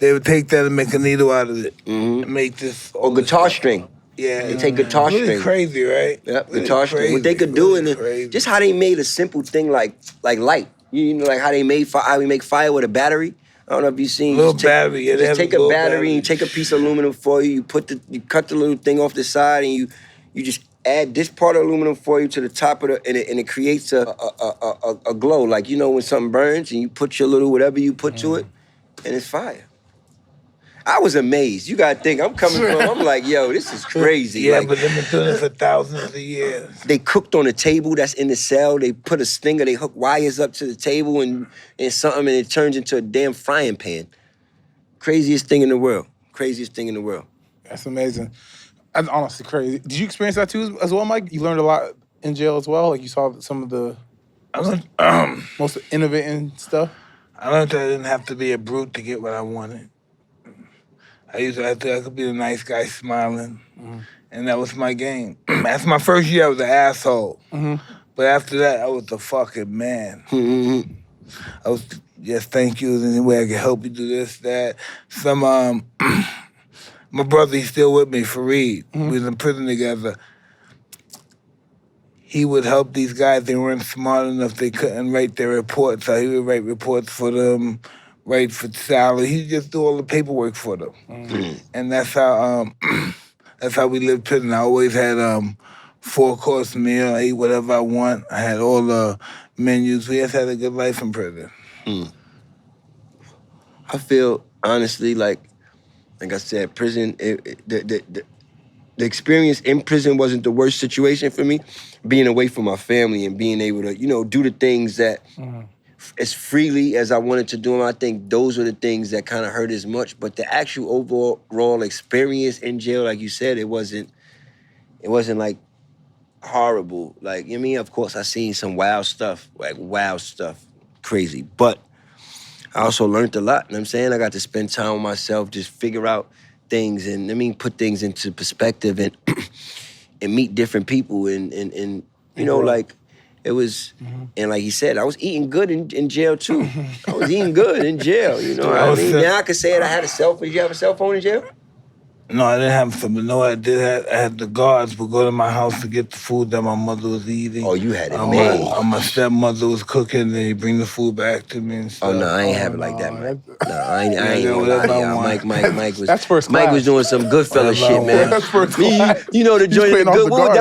They would take that and make a needle out of it and make this. Or guitar string. Yeah, They take guitar really string. crazy, right? Yep, really guitar string. What they could do, and just how they made a simple thing like light. You know, like how they made how we make fire with a battery. I don't know if you've seen. Little battery. Yeah, just take a battery and you take a piece of aluminum foil. You cut the little thing off the side, and you just add this part of aluminum foil to the top of and it creates a glow. Like, you know, when something burns and you put your little whatever you put to it, and it's fire. I was amazed. You gotta think, I'm like, yo, this is crazy. Yeah, like, but they've been doing it for thousands of years. They cooked on a table that's in the cell. They put a stinger, they hook wires up to the table and something, and it turns into a damn frying pan. Craziest thing in the world. Craziest thing in the world. That's amazing. That's honestly crazy. Did you experience that too as well, Mike? You learned a lot in jail as well? Like you saw some of the most innovating stuff? I learned that I didn't have to be a brute to get what I wanted. I could be the nice guy smiling, and that was my game. After my first year, I was an asshole. But after that, I was the fucking man. I was just thank you. Is there any way I can help you do this, that? My brother, he's still with me, Fareed. We was in prison together. He would help these guys. They weren't smart enough. They couldn't write their reports. So he would write reports for them. Write for salary. He just do all the paperwork for them, and that's how we lived prison. I always had 4-course meal. I ate whatever I want. I had all the menus. We just had a good life in prison. I feel honestly like I said, prison. The experience in prison wasn't the worst situation for me. Being away from my family and being able to, you know, do the things that. As freely as I wanted to do them, I think those are the things that kind of hurt as much. But the actual overall experience in jail, like you said, it wasn't like horrible. Like, you know what I mean? Of course, I seen some wild stuff, crazy. But I also learned a lot, you know what I'm saying? I got to spend time with myself, just figure out things and, put things into perspective and and meet different people and you know, like, it was, and like he said, I was eating good in jail too. I was eating good in jail, you know what I mean? Now I could say it, I had a cell phone. Did you have a cell phone in jail? No, I didn't have some, but no, I did. I had the guards would go to my house to get the food that my mother was eating. Oh, you had it made. My stepmother was cooking, and they bring the food back to me and stuff. Oh, no, I ain't have it like that, man. No, I ain't gonna lie to y'all. Mike was, that's first class. Mike was doing some Goodfellas shit, man. That's first class. You know the joint, that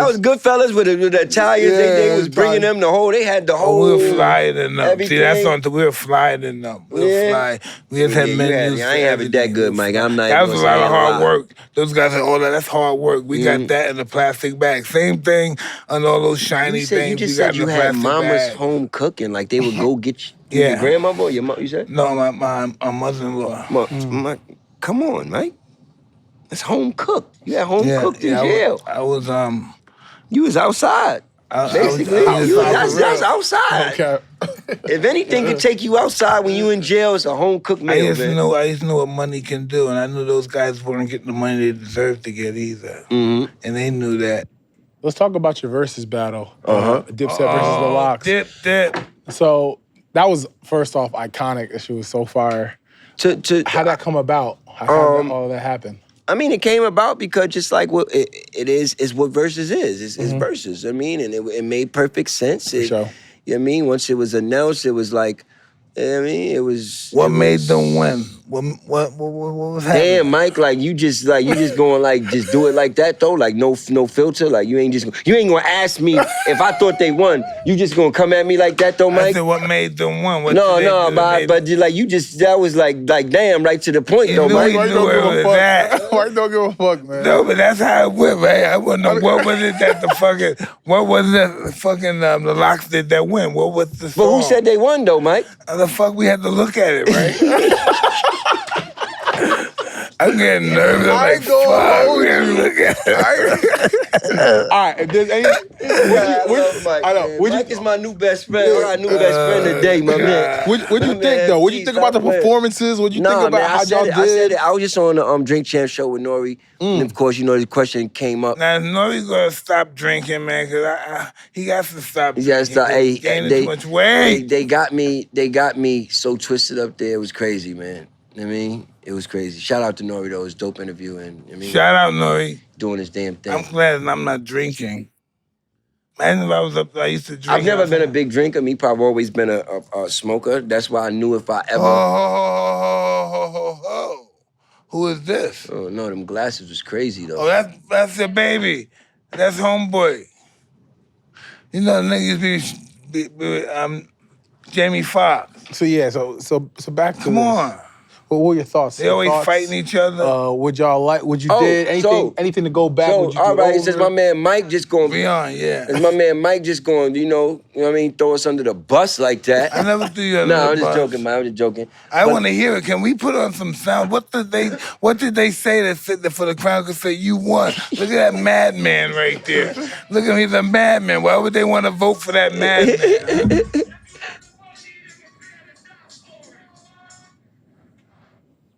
was Goodfellas with the Italians. They was bringing them they had the whole. We were flying in them. Everything. See, that's on we were flying in them. We were flying. We just had menus. I ain't have it that good, Mike. I'm not. That was a lot of hard work. Those guys said, that's hard work. We got that in a plastic bag. Same thing on all those shiny things. You just said you had mama's home cooking. Like they would go get you. Your grandmother or your mom, you said? No, my mother-in-law. Come on, Mike. It's home cooked. You had home cooked in jail. I was You was outside. Basically, that's outside. Okay. If anything could take you outside when you in jail, it's a home cooked meal. I just knew what money can do, and I knew those guys weren't getting the money they deserved to get either, and they knew that. Let's talk about your versus battle, Dipset versus the Locks. Dip. So that was first off iconic. That shit was so fire. How'd that come about? How did all of that happen? It came about because just like what it is what versus is. It's versus. And it made perfect sense. For sure. You know what I mean? Once it was announced, it was like, it was. What made them win? What was happening? Damn, Mike, you just going just do it like that though, like no filter, like you ain't gonna ask me if I thought they won. You just gonna come at me like that though, Mike? I said, what made them win? But you just that was like damn, right to the point though, Mike. Mike don't give a fuck, man. No, but that's how it went, right? I want to know what was it that the Locks did that win? What was the song? But who said they won though, Mike? The fuck we had to look at it, right? I'm getting nervous. I ain't gonna hold you. All right, if there's any, I love Mike. I know. Man. Mike is my new best friend. I got a new best friend today, my man. What'd you think though? What'd you think about the performances? What'd you think about how y'all did? I said it. I was just on the Drink Champ show with Nori, and of course, you know, the question came up. Now Nori gonna stop drinking, man, because he got to stop. He got to stop. Hey, gaining too much weight. They got me so twisted up there. It was crazy, man. I mean, it was crazy. Shout out to Nori though. It was a dope interview, and I mean, shout out Nori. Doing his damn thing. I'm glad I'm not drinking. Imagine if I was up there, I used to drink. I've never been a big drinker. Me, I've always been a smoker. That's why I knew if I ever. Oh. Who is this? Oh no, them glasses was crazy though. Oh, that's your baby. That's homeboy. You know, niggas be Jamie Foxx. So yeah, so back to Come on. What were your thoughts? They always fighting each other. Would y'all like? Would you did anything to go back? So, would you all do right, it it says my man Mike just going. Beyond, yeah. It's my man Mike just going. You know what I mean? Throw us under the bus like that. I never threw you under the bus. No, I'm just joking, man. I'm just joking. I want to hear it. Can we put on some sound? What did they say that sit there for the crowd could say you won? Look at that madman right there. Look at him, he's a madman. Why would they want to vote for that madman?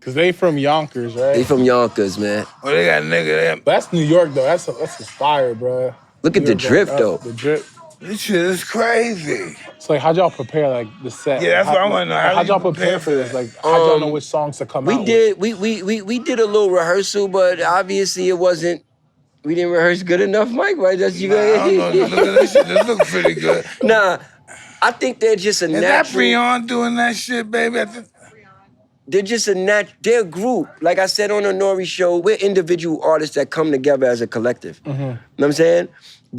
Cause they from Yonkers, right? They from Yonkers, man. Oh, they got nigga. That's New York though. That's just fire, bro. Look at the drip though. The drip. This shit is crazy. So like, how'd y'all prepare like the set? Yeah, that's what I want to know. How'd y'all prepare for this? Like, how'd y'all know which songs to come out? We did a little rehearsal, but obviously it wasn't. We didn't rehearse good enough, Mike. Right? That's you. I don't know. Look at this shit. This looks pretty good. Nah, I think they're just a Is natural. that Breon doing that shit, baby? They're just they're a group. Like I said on the Nori show, we're individual artists that come together as a collective. You know what I'm saying?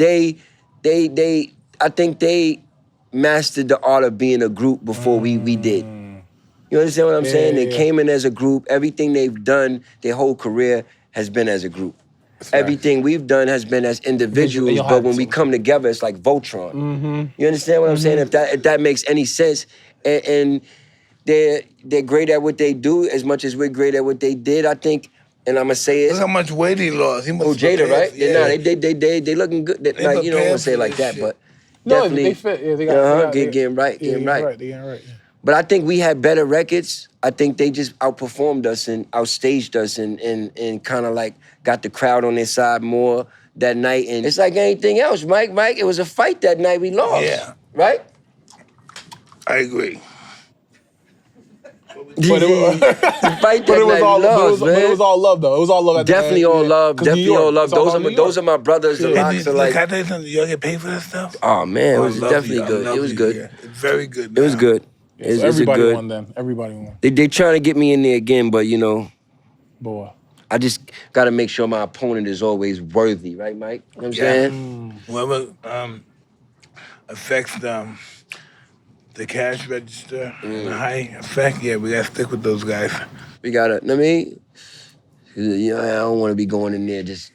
I think they mastered the art of being a group before we did. You understand what I'm saying? They came in as a group. Everything they've done, their whole career has been as a group. Everything we've done has been as individuals, but when we come together, it's like Voltron. You understand what I'm saying? If that makes any sense, and they're great at what they do as much as we're great at what they did. I think, and I'm gonna say it. Look how much weight he lost. He must Jada, right? Yeah. They looking good. Like you don't want to say it like that, but no, definitely they fit. Yeah, they got getting right. They getting right. Yeah. But I think we had better records. I think they just outperformed us and outstaged us and kind of like got the crowd on their side more that night. And it's like anything else, Mike, it was a fight that night we lost. Yeah. Right? I agree. But it was all love though. It was all love. Definitely all love. Definitely all love. Those are my brothers. The Locks are like. Can I tell you something? Y'all get paid for that stuff? Oh man, it was definitely good. It was good. Yeah. It's very good. It was good. So everybody won then. Everybody won. They trying to get me in there again, but you know. Boy. I just got to make sure my opponent is always worthy, right, Mike? You know what I'm saying? Whoever affects the cash register, the high effect, yeah, we got to stick with those guys. We got to, I mean, you know, I don't want to be going in there just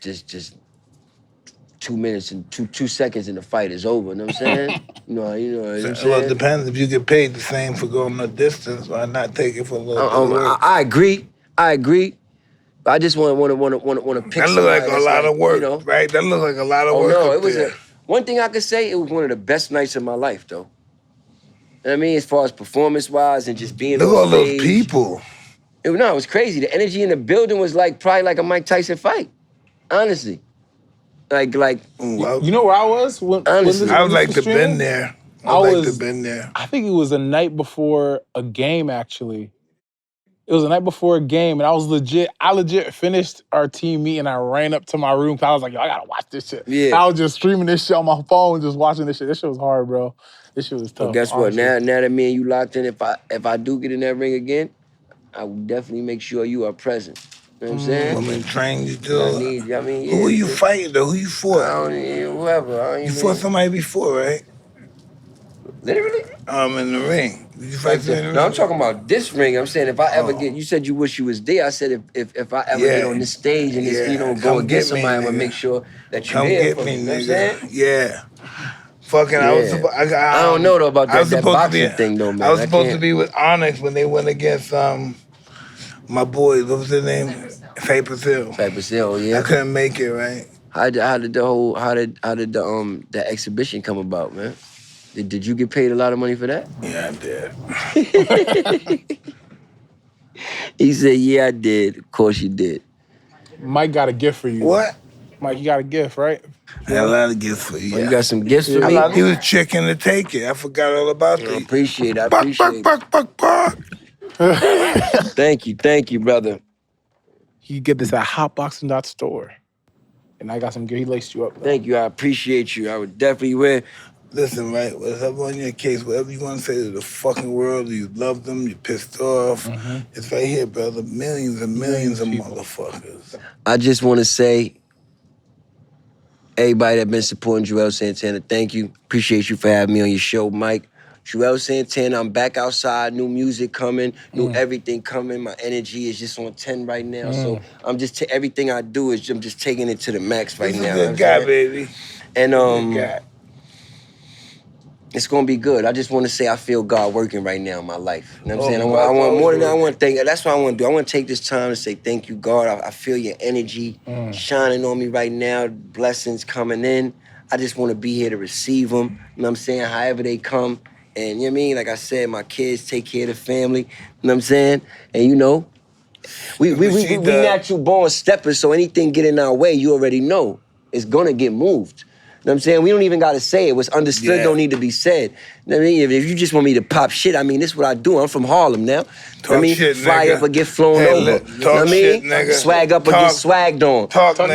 2 minutes and two seconds and the fight is over, you know what I'm saying? you know what I'm saying? Well, it depends. If you get paid the same for going the distance, why not take it for a little bit? I agree. But I just want to pick. That look like a lot of work, you know? right? That look like a lot of work. No, it was one thing I could say. It was one of the best nights of my life, though. You know what I mean, as far as performance-wise and just being. Look at all on those stage. people. It was crazy. The energy in the building was probably like a Mike Tyson fight. Honestly, like. Ooh, you know where I was? Honestly, I would like to been there. I would like to been there. I think it was the night before a game, actually. It was the night before a game, and I legit finished our team meeting. I ran up to my room, because I was like, yo, I gotta watch this shit. Yeah. I was just streaming this shit on my phone, just watching this shit. This shit was hard, bro. This shit was tough. Well, guess honestly. what? Now that me and you locked in, if I do get in that ring again, I will definitely make sure you are present. You know what I'm saying? I'm in training you too. Who are you fighting though? Who you fought? Whoever. You fought somebody before, right? Literally? In the ring. Did you fight in the ring? No, I'm talking about this ring. I'm saying if I ever get, you said you wish you was there. I said if I ever get on this stage and it's, go against somebody, I'm gonna make sure that you're there for me. You know what I'm saying? Yeah. Fucking, Yeah. I don't know though about that boxing thing though, man. I was supposed to be with Onyx when they went against my boy. What was his name? Cypress Hill. Cypress Hill, yeah. I couldn't make it, right? How did the exhibition come about, man? Did you get paid a lot of money for that? Yeah, I did. He said, yeah, I did. Of course you did. Mike got a gift for you. What? Mike, you got a gift, right? I got a lot of gifts for you. Oh, you got some gifts for me? He was checking to take it. I forgot all about that. I appreciate it. Buck. Thank you, brother. You get this at hotboxin.store. And I got some gear. He laced you up. Though. Thank you. I appreciate you. I would definitely wear. Listen, right, whatever on your case, whatever you want to say to the fucking world, you love them, you're pissed off, it's right here, brother. Millions and millions of motherfuckers. I just want to say, everybody that been supporting Juelz Santana, thank you. Appreciate you for having me on your show, Mike. Juelz Santana, I'm back outside, new music coming, new everything coming. My energy is just on 10 right now. So I'm just, everything I do is I'm just taking it to the max right now. Good guy, baby. And good guy. It's gonna be good. I just want to say I feel God working right now in my life. You know what I'm saying? I want more than that. I want to thank. That's what I want to do. I want to take this time to say thank you, God. I feel your energy shining on me right now. Blessings coming in. I just want to be here to receive them. You know what I'm saying? However they come. And you know what I mean? Like I said, my kids take care of the family. You know what I'm saying? And you know, we natural born steppers. So anything get in our way, you already know it's gonna get moved. You know what I'm saying? We don't even gotta say it. What's understood don't need to be said. You know what I mean? If you just want me to pop shit, I mean, this is what I do. I'm from Harlem now. Talk shit, fly nigga. up or get flown over. Talk you know what I mean? shit, nigga. Swag up or get swagged on.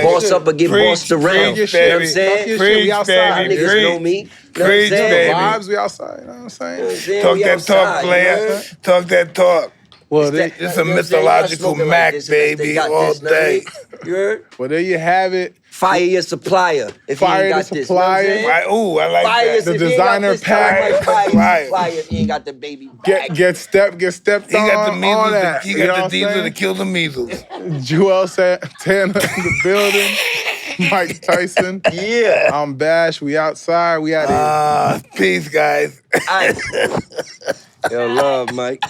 Boss up or get bossed around. You know what I'm saying? We outside. Niggas know me. You know what I'm Preach, saying? baby. Vibes, we outside. You know what I'm saying? Talk We that outside, talk, player. Talk that talk. Well, It's a mythological Mac, baby, all day. You heard? Well, there you have it. Fire your supplier if you ain't got this. You know what I'm saying? Right, ooh, I like Fire that. The if you ain't designer got this, pack. Fire if you ain't got the baby bag. Get stepped He on. got the on measles. that. He You know got what the I'm diesel to saying? kill the measles. Juelz Santana in the building. Mike Tyson. Yeah. I'm Bash. We outside. We out here. Peace, guys. Yo, love, Mike.